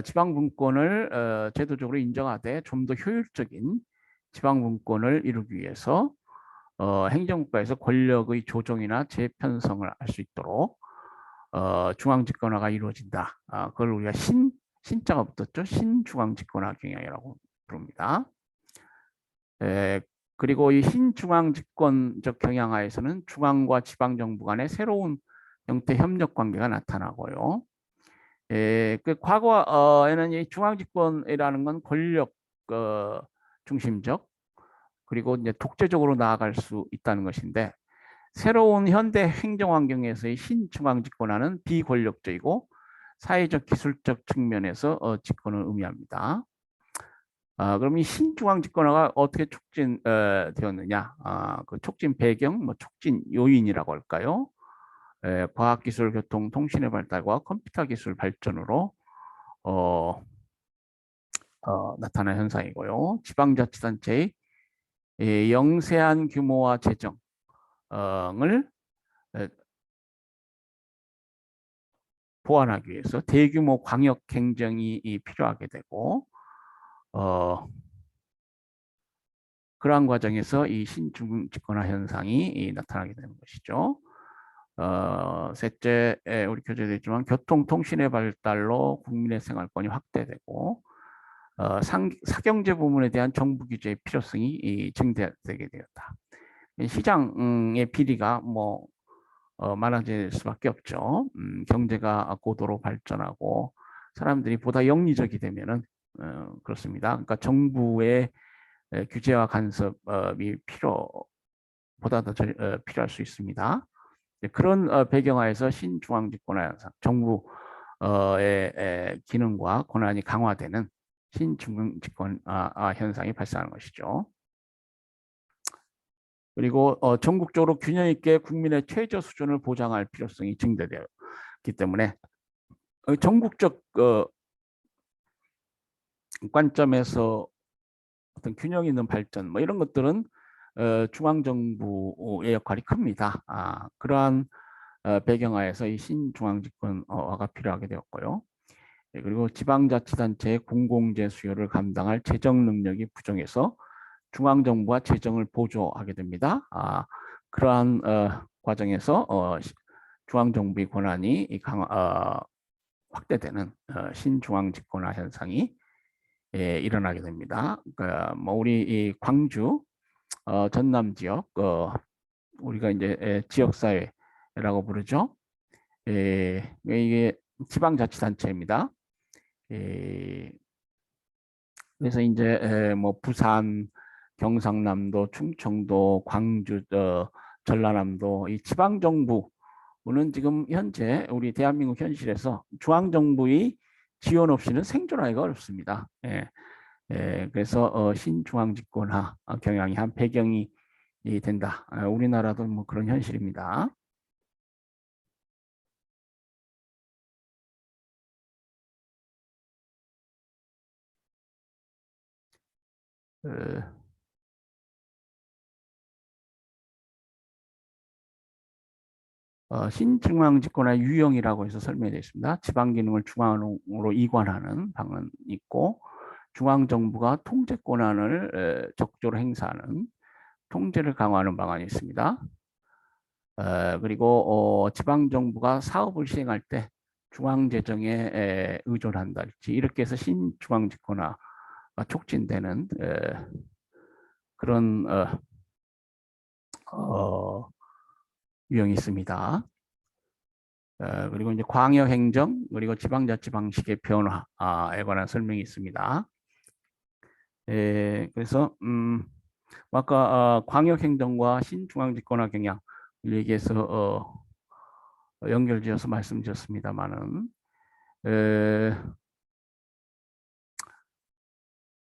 지방 분권을 제도적으로 인정하되 좀 더 효율적인 지방 분권을 이루기 위해서 행정국가에서 권력의 조정이나 재편성을 할 수 있도록 중앙 집권화가 이루어진다. 그걸 우리가 신자가 붙었죠. 신중앙 집권화 경향이라고 부릅니다. 그리고 이 신중앙 집권적 경향하에서는 중앙과 지방 정부 간의 새로운 형태 협력 관계가 나타나고요. 그 과거에는 이 중앙 집권이라는 건 권력 중심적 그리고 이제 독재적으로 나아갈 수 있다는 것인데 새로운 현대 행정 환경에서의 신중앙 집권화는 비권력적이고 사회적 기술적 측면에서 집권을 의미합니다. 그럼 이 신중앙 집권화가 어떻게 촉진되었느냐? 그 촉진 배경, 뭐 촉진 요인이라고 할까요? 과학기술, 교통, 통신의 발달과 컴퓨터 기술 발전으로 어, 나타난 현상이고요. 지방자치단체의 영세한 규모와 재정을 보완하기 위해서 대규모 광역 행정이 필요하게 되고 그러한 과정에서 이 신중앙 집권화 현상이 나타나게 되는 것이죠. 셋째, 우리 교재도 있지만 교통통신의 발달로 국민의 생활권이 확대되고 사경제 부문에 대한 정부 규제의 필요성이 증대되게 되었다. 시장의 비리가 뭐 많아질 수밖에 없죠. 경제가 고도로 발전하고 사람들이 보다 영리적이 되면은 그렇습니다. 그러니까 정부의 규제와 간섭이 보다 더 필요할 수 있습니다. 그런 배경하에서 신중앙집권화 현상, 정부의 기능과 권한이 강화되는 신중앙집권화 현상이 발생하는 것이죠. 그리고 전국적으로 균형 있게 국민의 최저 수준을 보장할 필요성이 증대되었기 때문에 전국적 관점에서 어떤 균형 있는 발전 뭐 이런 것들은 중앙정부의 역할이 큽니다. 그러한 배경하에서 이 신중앙집권화가 필요하게 되었고요. 그리고 지방자치단체의 공공재 수요를 감당할 재정 능력이 부족해서 중앙정부가 재정을 보조하게 됩니다. 그러한 과정에서 중앙정부의 권한이 확대되는 신중앙집권화 현상이 일어나게 됩니다. 그러니까 뭐 우리 이 광주 전남 지역 우리가 이제 지역사회라고 부르죠. 이게 지방자치단체입니다. 그래서 이제 뭐 부산, 경상남도, 충청도, 광주, 전라남도 이 지방 정부는 지금 현재 우리 대한민국 현실에서 중앙 정부의 지원 없이는 생존하기가 어렵습니다. 그래서 신중앙 집권화 경향이 한 배경이 된다. 우리나라도 뭐 그런 현실입니다. 어, 신중앙 집권화의 유형이라고 해서 설명되어 있습니다. 지방 기능을 중앙으로 이관하는 방은 있고 중앙 정부가 통제 권한을 적극적으로 행사하는 통제를 강화하는 방안이 있습니다. 그리고 지방 정부가 사업을 시행할 때 중앙 재정에 의존한다든지 이렇게 해서 신중앙 집권화가 촉진되는 그런 유형이 있습니다. 그리고 이제 광역행정 그리고 지방자치 방식의 변화에 관한 설명이 있습니다. 그래서 아까 광역행정과 신중앙집권화 경향 얘기해서 연결지어서 말씀드렸습니다만은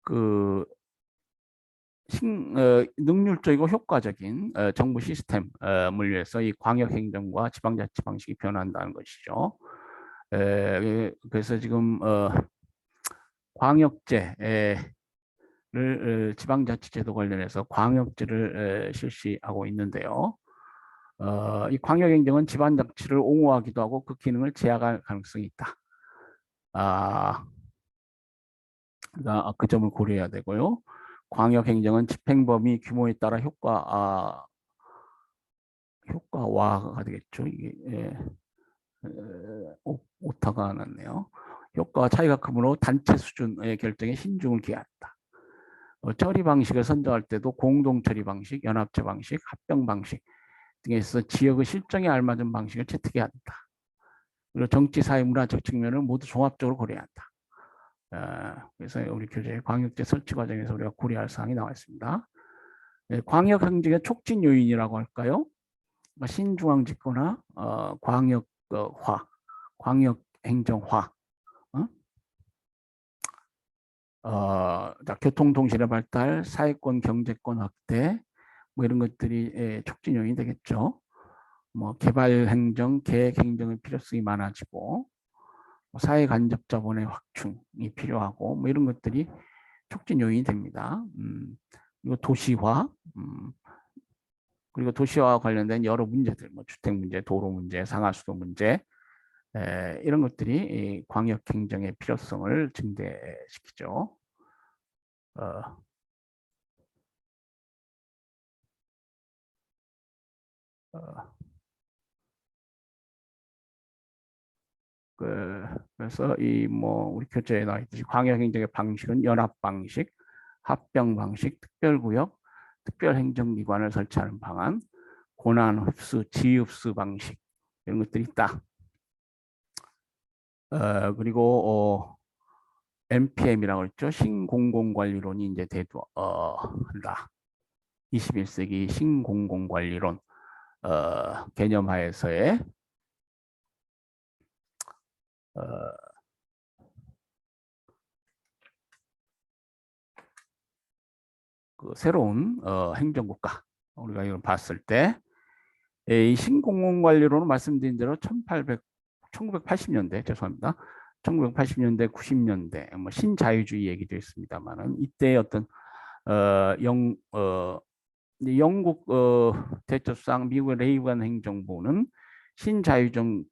그 능률적이고 효과적인 정부 시스템을 위해서 이 광역행정과 지방자치 방식이 변화한다는 것이죠. 그래서 지금 광역제를 지방자치제도 관련해서 광역제를 실시하고 있는데요. 이 광역행정은 지방자치를 옹호하기도 하고 그 기능을 제약할 가능성이 있다. 그러니까 그 점을 고려해야 되고요. 광역행정은 집행범위 규모에 따라 효과화가 되겠죠. 이게 오타가 났네요. 효과 차이가 크므로 단체 수준의 결정에 신중을 기하한다. 처리 방식을 선정할 때도 공동 처리 방식, 연합체 방식, 합병 방식 등에서 지역의 실정에 알맞은 방식을 채택해야 한다. 그리고 정치, 사회, 문화적 측면을 모두 종합적으로 고려해야 한다. 그래서 우리 교재 광역제 설치 과정에서 우리가 고려할 사항이 나와 있습니다. 광역 행정의 촉진 요인이라고 할까요? 신중앙 집권화, 광역화, 광역 행정화, 교통통신의 발달, 사회권, 경제권 확대, 뭐 이런 것들이 촉진 요인이 되겠죠. 뭐 개발 행정, 계획 행정의 필요성이 많아지고 사회 간접 자본의 확충이 필요하고 뭐 이런 것들이 촉진 요인이 됩니다. 그리고 도시화, 그리고 도시화와 관련된 여러 문제들, 뭐 주택 문제, 도로 문제, 상하수도 문제 이런 것들이 광역 행정의 필요성을 증대시키죠. 어, 어, 그래서 이 뭐 우리 교재에 나와 있듯이 광역 행정의 방식은 연합 방식, 합병 방식, 특별구역, 특별행정기관을 설치하는 방안, 권한 흡수, 지휘 흡수 방식 이런 것들이 있다. 그리고 NPM이라고 했죠. 신공공관리론이 이제 대두한다. 21세기 신공공관리론 개념하에서의 그 새로운 행정국가 우리가 이걸 봤을 때 이 신공공관리론은 말씀드린 대로 1980년대 죄송합니다. 1980년대, 90년대 뭐 신자유주의 얘기도 있습니다만은 이때 어떤 영국 대처상 미국의 레이건 행정부는 신자유주의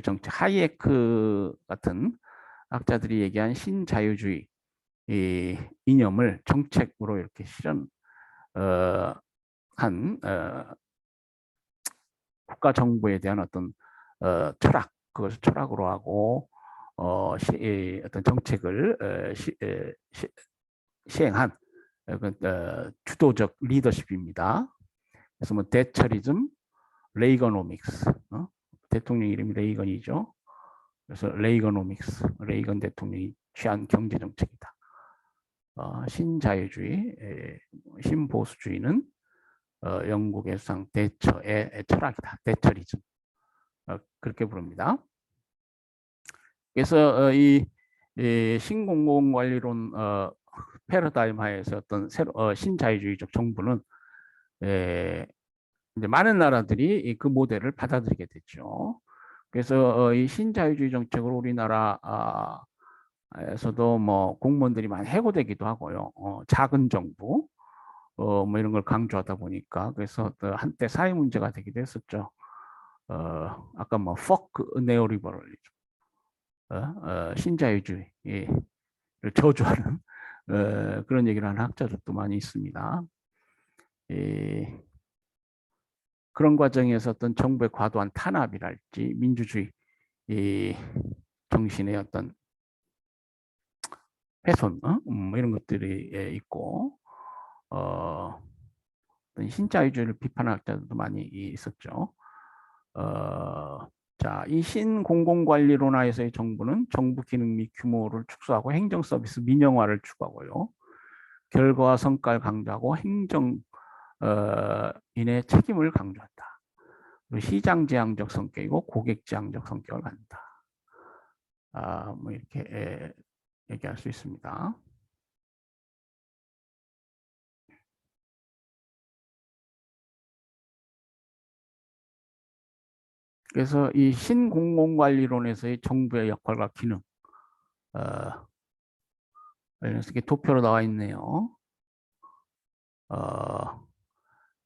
정책 하이에크 같은 학자들이 얘기한 신자유주의 이 이념을 정책으로 이렇게 실현 한 국가 정부에 대한 어떤 철학 그것을 철학으로 하고 어떤 정책을 시행한 주도적 리더십입니다. 그래서 뭐 대처리즘, 레이거노믹스, 대통령 이름이 레이건이죠. 그래서 레이거노믹스, 레이건 대통령이 취한 경제 정책이다. 신자유주의, 신보수주의는 영국의 수상 대처의 철학이다. 대처리즘. 그렇게 부릅니다. 그래서 이 신공공관리론 패러다임 하에서 어떤 신자유주의적 정부는 이제 많은 나라들이 그 모델을 받아들이게 됐죠. 그래서 이 신자유주의 정책으로 우리나라에서도 뭐 공무원들이 많이 해고되기도 하고요. 작은 정부 뭐 이런 걸 강조하다 보니까 그래서 한때 사회 문제가 되기도 했었죠. 아까 뭐 fuck neoliberalism, 신자유주의를 저주하는 그런 얘기를 하는 학자들도 많이 있습니다. 그런 과정에서 어떤 정부의 과도한 탄압이랄지 민주주의 정신의 어떤 훼손 뭐 이런 것들이 있고 신자유주의를 비판하는 학자들도 많이 있었죠. 자, 이 신공공관리론하에서의 정부는 정부 기능 및 규모를 축소하고 행정 서비스 민영화를 추구하고요. 결과와 성과를 강조하고 행정인의 책임을 강조한다. 시장 지향적 성격이고 고객 지향적 성격을 갖는다. 뭐 이렇게 얘기할 수 있습니다. 그래서 이 신공공관리론에서의 정부의 역할과 기능 관련해서 이렇게 도표로 나와 있네요.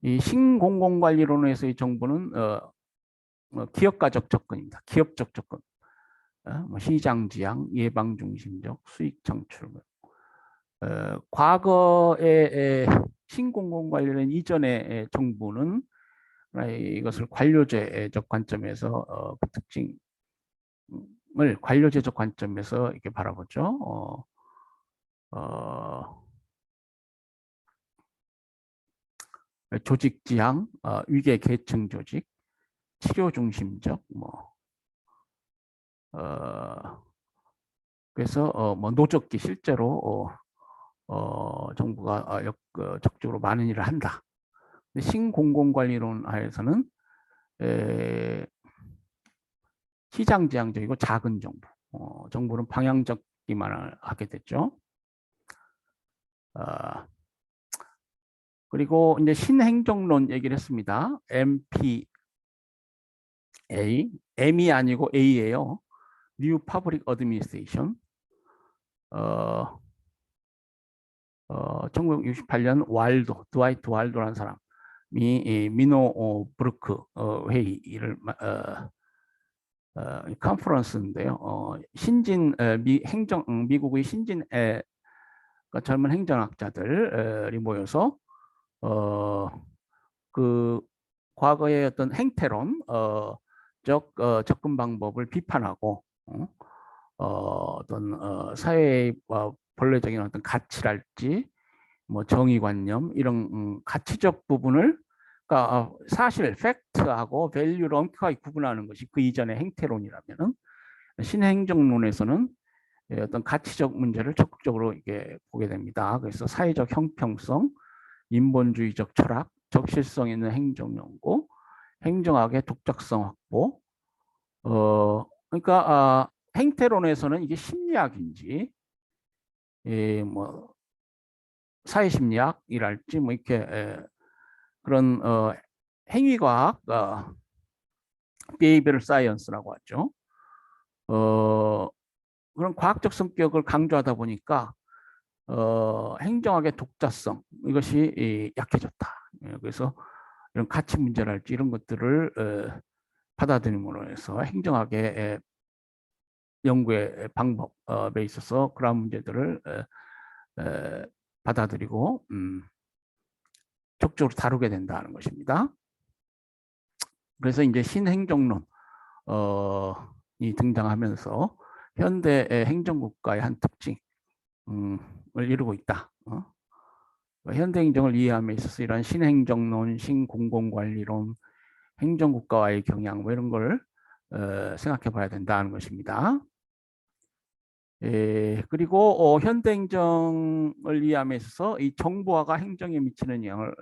이 신공공관리론에서의 정부는 기업가적 접근입니다. 기업적 접근, 뭐 시장 지향, 예방 중심적, 수익 창출. 과거의 신공공관리론 이전의 정부는 이것을 관료제적 관점에서 그 특징을 관료제적 관점에서 이렇게 바라보죠. 조직 지향, 위계 계층 조직, 치료 중심적, 뭐 그래서 뭐 노적기 실제로 정부가 적극적으로 많은 일을 한다. 신공공관리론 하에서는 시장 지향적이고 작은 정부, 정부는 방향적기만 하게 됐죠. 그리고 이제 신행정론 얘기를 했습니다. MPA, M이 아니고 A예요. New Public Administration. 1968년 드와이트 왈도라는 사람이 미노 브루크 회의를 컨퍼런스인데요. 미국의 신진 젊은 행정학자들이 모여서 그 과거의 어떤 행태론 접근 방법을 비판하고 어떤 사회의 본래적인 어떤 가치랄지 뭐 정의관념 이런 가치적 부분을 그러니까 사실 팩트하고 밸류를 엄격하게 구분하는 것이 그 이전의 행태론이라면은 신행정론에서는 어떤 가치적 문제를 적극적으로 이게 보게 됩니다. 그래서 사회적 형평성, 인본주의적 철학, 적실성 있는 행정 연구, 행정학의 독특성 확보. 그러니까 행태론에서는 이게 심리학인지, 뭐 사회심리학이랄지 뭐 이렇게 그런 행위과학, behavioral science라고 하죠. 그런 과학적 성격을 강조하다 보니까 행정학의 독자성 이것이 약해졌다. 그래서 이런 가치 문제랄지 이런 것들을 받아들임으로 해서 행정학의 연구의 방법에 있어서 그러한 문제들을 받아들이고 적극적으로 다루게 된다는 것입니다. 그래서 이제 신행정론이 등장하면서 현대의 행정국가의 한 특징을 이루고 있다. 현대 행정을 이해함에 있어서 이러한 신행정론, 신공공관리론, 행정국가와의 경향 뭐 이런 걸 생각해 봐야 된다는 것입니다. 그리고 현대 행정을 이해함에 있어서 이 정보화가 행정에 미치는 영향을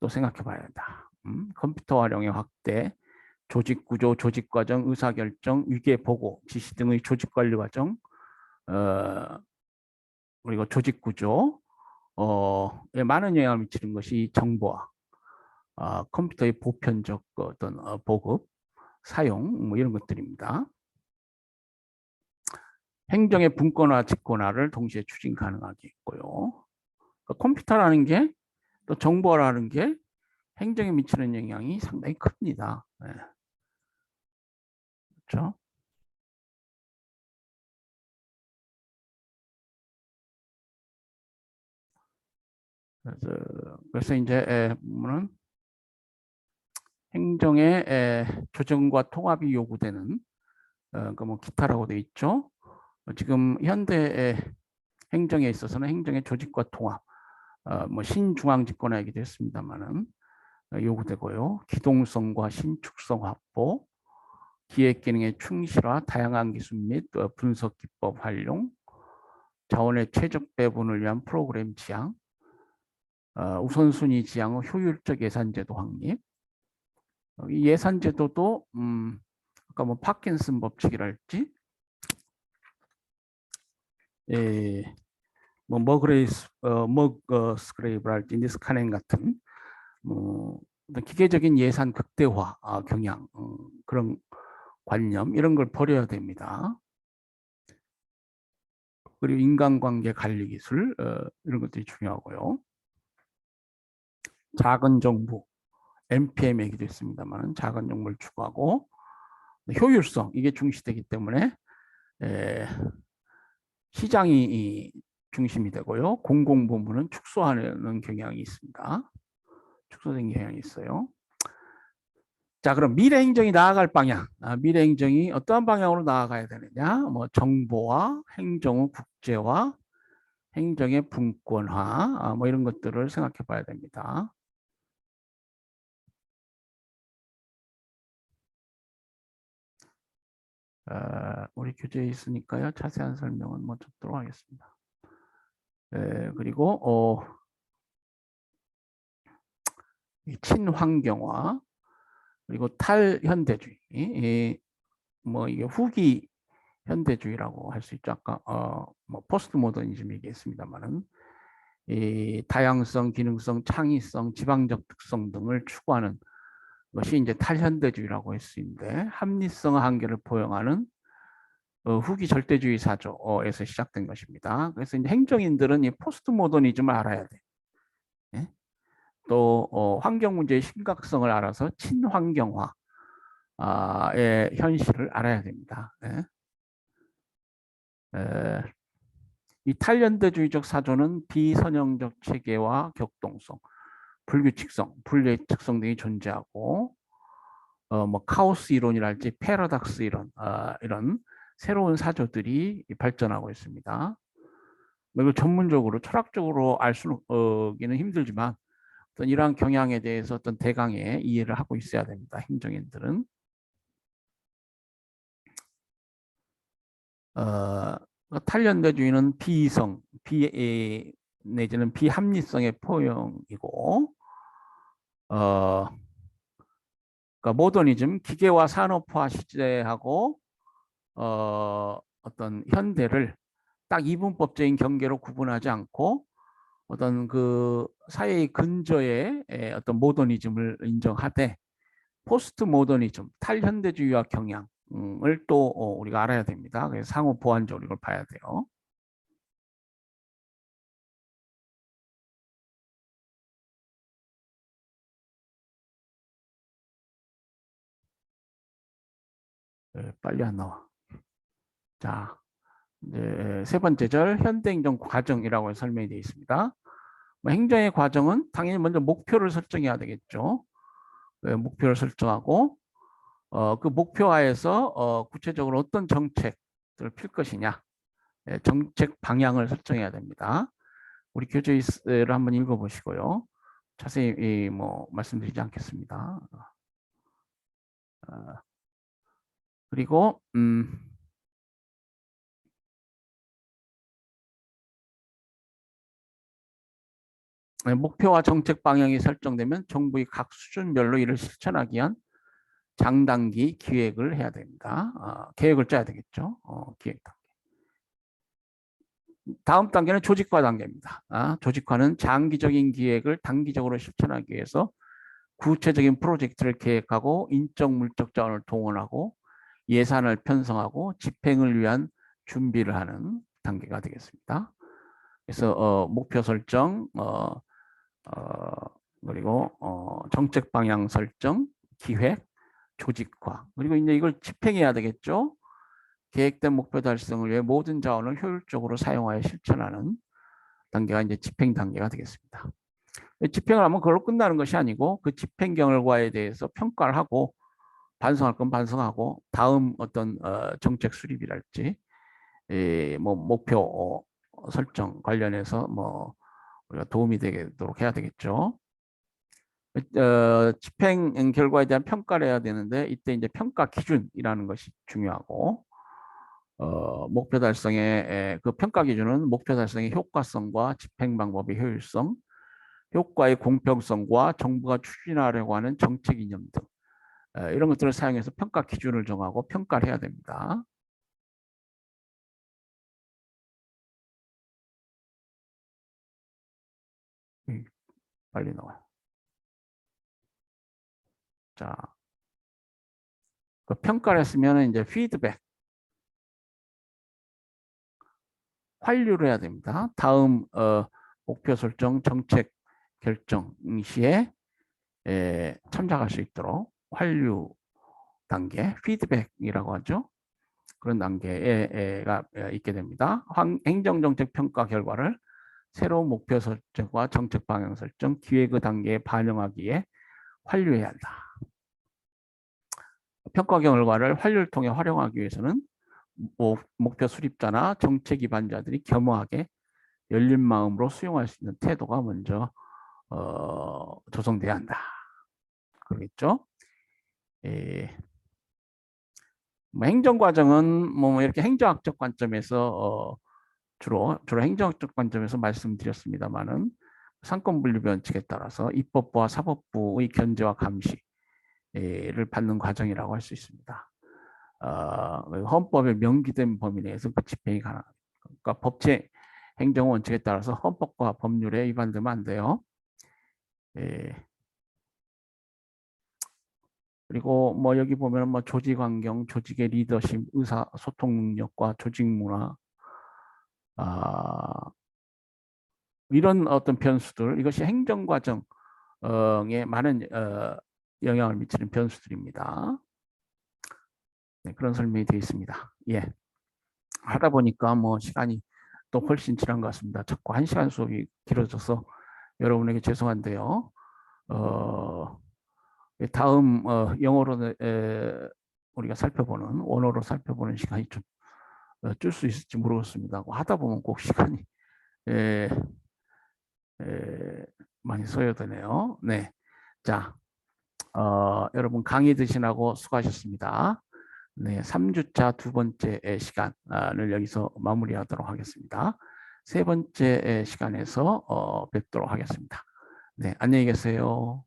또 생각해 봐야 된다. 컴퓨터 활용의 확대, 조직 구조, 조직 과정, 의사 결정, 위계 보고, 지시 등의 조직 관리 과정, 그리고 조직 구조, 많은 영향을 미치는 것이 정보화, 컴퓨터의 보편적 어떤 보급, 사용 뭐 이런 것들입니다. 행정의 분권화, 직권화를 동시에 추진 가능하게 있고요. 그러니까 컴퓨터라는 게 또 정보라는 게 행정에 미치는 영향이 상당히 큽니다. 네. 그렇죠? 그래서 이제 보면은 행정의 조정과 통합이 요구되는 그뭐 기타라고 되어 있죠. 지금 현대의 행정에 있어서는 행정의 조직과 통합, 뭐 신중앙집권화 얘기도 했습니다만은 요구되고요. 기동성과 신축성 확보, 기획 기능의 충실화, 다양한 기술 및 분석 기법 활용, 자원의 최적 배분을 위한 프로그램 지향, 우선순위 지향 후 효율적 예산제도 확립. 이 예산제도도 아까 뭐 파킨슨 법칙이랄지, 뭐 머그레이브랄지 니스카넨 같은 뭐 기계적인 예산 극대화 경향 그런 관념 이런 걸 버려야 됩니다. 그리고 인간관계 관리 기술 이런 것들이 중요하고요. 작은 정부 NPM 얘기도 있습니다만 작은 정부를 추구하고 효율성 이게 중시되기 때문에 시장이 중심이 되고요. 공공부문은 축소하는 경향이 있습니다. 축소된 경향이 있어요. 자, 그럼 미래 행정이 나아갈 방향. 미래 행정이 어떠한 방향으로 나아가야 되느냐? 뭐 정보화, 행정의 국제화, 행정의 분권화, 뭐 이런 것들을 생각해 봐야 됩니다. 우리 교재에 있으니까요. 자세한 설명은 뭐 적도록 하겠습니다. 그리고 친환경화, 그리고 탈현대주의, 뭐 이게 후기 현대주의라고 할 수 있죠. 아까 뭐 포스트 모더니즘 얘기했습니다만은 이 다양성, 기능성, 창의성, 지방적 특성 등을 추구하는 것이 이제 탈현대주의라고 할 수 있는데 합리성 한계를 포용하는 후기 절대주의 사조에서 시작된 것입니다. 그래서 이제 행정인들은 이 포스트 모더니즘을 알아야 돼. 예? 또 환경 문제의 심각성을 알아서 친환경화의 현실을 알아야 됩니다. 예? 이 탈현대주의적 사조는 비선형적 체계와 격동성, 불규칙성, 불예측성 등이 존재하고 뭐 카오스 이론이랄지 패러닥스 이론 이런 새로운 사조들이 발전하고 있습니다. 이걸 전문적으로 철학적으로 알 수는 힘들지만 어떤 이러한 경향에 대해서 어떤 대강의 이해를 하고 있어야 됩니다. 행정인들은 탈현대주의는 비이성, 내지는 비합리성의 포용이고 그러니까 모더니즘, 기계화 산업화 시대하고 어떤 현대를 딱 이분법적인 경계로 구분하지 않고 어떤 그 사회의 근저의 어떤 모더니즘을 인정하되 포스트 모더니즘, 탈현대주의와 경향 또 우리가 알아야 됩니다. 그래서 상호 보완적으로 이걸 봐야 돼요. 빨리 안 나와. 자, 이제 세 번째 절 현대행정 과정이라고 설명이 되어 있습니다. 뭐 행정의 과정은 당연히 먼저 목표를 설정해야 되겠죠. 목표를 설정하고 그 목표하에서 구체적으로 어떤 정책들을 필 것이냐, 정책 방향을 설정해야 됩니다. 우리 교재를 한번 읽어보시고요. 자세히 뭐 말씀드리지 않겠습니다. 그리고 목표와 정책 방향이 설정되면 정부의 각 수준별로 이를 실천하기 위한 장단기 기획을 해야 됩니다. 계획을 짜야 되겠죠. 기획 단계. 다음 단계는 조직화 단계입니다. 조직화는 장기적인 기획을 단기적으로 실천하기 위해서 구체적인 프로젝트를 계획하고 인적 물적 자원을 동원하고 예산을 편성하고 집행을 위한 준비를 하는 단계가 되겠습니다. 그래서 목표 설정, 그리고 정책 방향 설정, 기획, 조직화, 그리고 이제 이걸 집행해야 되겠죠. 계획된 목표 달성을 위해 모든 자원을 효율적으로 사용하여 실천하는 단계가 이제 집행 단계가 되겠습니다. 집행을 하면 그걸로 끝나는 것이 아니고 그 집행 결과에 대해서 평가를 하고 반성할 건 반성하고 다음 어떤 정책 수립이랄지 뭐 목표 설정 관련해서 뭐 우리가 도움이 되도록 해야 되겠죠. 집행 결과에 대한 평가를 해야 되는데 이때 이제 평가 기준이라는 것이 중요하고 목표 달성의 그 평가 기준은 목표 달성의 효과성과 집행 방법의 효율성, 효과의 공평성과 정부가 추진하려고 하는 정책 이념 등 이런 것들을 사용해서 평가 기준을 정하고 평가를 해야 됩니다. 빨리 나와요. 자, 그 평가를 했으면 이제 피드백, 환류를 해야 됩니다. 다음 목표 설정, 정책 결정 시에 참작할 수 있도록 환류 단계, 피드백이라고 하죠. 그런 단계가 있게 됩니다. 행정정책 평가 결과를 새로운 목표 설정과 정책 방향 설정, 기획의 단계에 반영하기에 환류해야 한다. 평가 결과를 환류를 통해 활용하기 위해서는 목표 수립자나 정책 위반자들이 겸허하게 열린 마음으로 수용할 수 있는 태도가 먼저 조성돼야 한다. 그러겠죠? 뭐 행정과정은 뭐 이렇게 행정학적 관점에서 주로 행정학적 관점에서 말씀드렸습니다만은 상권분류 원칙에 따라서 입법부와 사법부의 견제와 감시를 받는 과정이라고 할 수 있습니다. 헌법에 명기된 범위 내에서 그 집행이 가능합니다. 그러니까 법제 행정 원칙에 따라서 헌법과 법률에 위반되면 안 돼요. 그리고 뭐 여기 보면 뭐 조직 환경, 조직의 리더십, 의사 소통 능력과 조직 문화, 이런 어떤 변수들, 이것이 행정 과정에 많은 영향을 미치는 변수들입니다. 네, 그런 설명이 되어 있습니다. 예. 하다 보니까 뭐 시간이 또 훨씬 지난 것 같습니다. 자꾸 1시간 수업이 길어져서 여러분에게 죄송한데요. 다음 영어로 우리가 살펴보는 원어로 살펴보는 시간이 좀 줄 수 있을지 모르겠습니다. 하다 보면 꼭 시간이 에, 많이 소요되네요. 네, 자, 여러분 강의 드시라고 수고하셨습니다. 네, 3주차 두 번째 시간을 여기서 마무리하도록 하겠습니다. 세 번째 시간에서 뵙도록 하겠습니다. 네, 안녕히 계세요.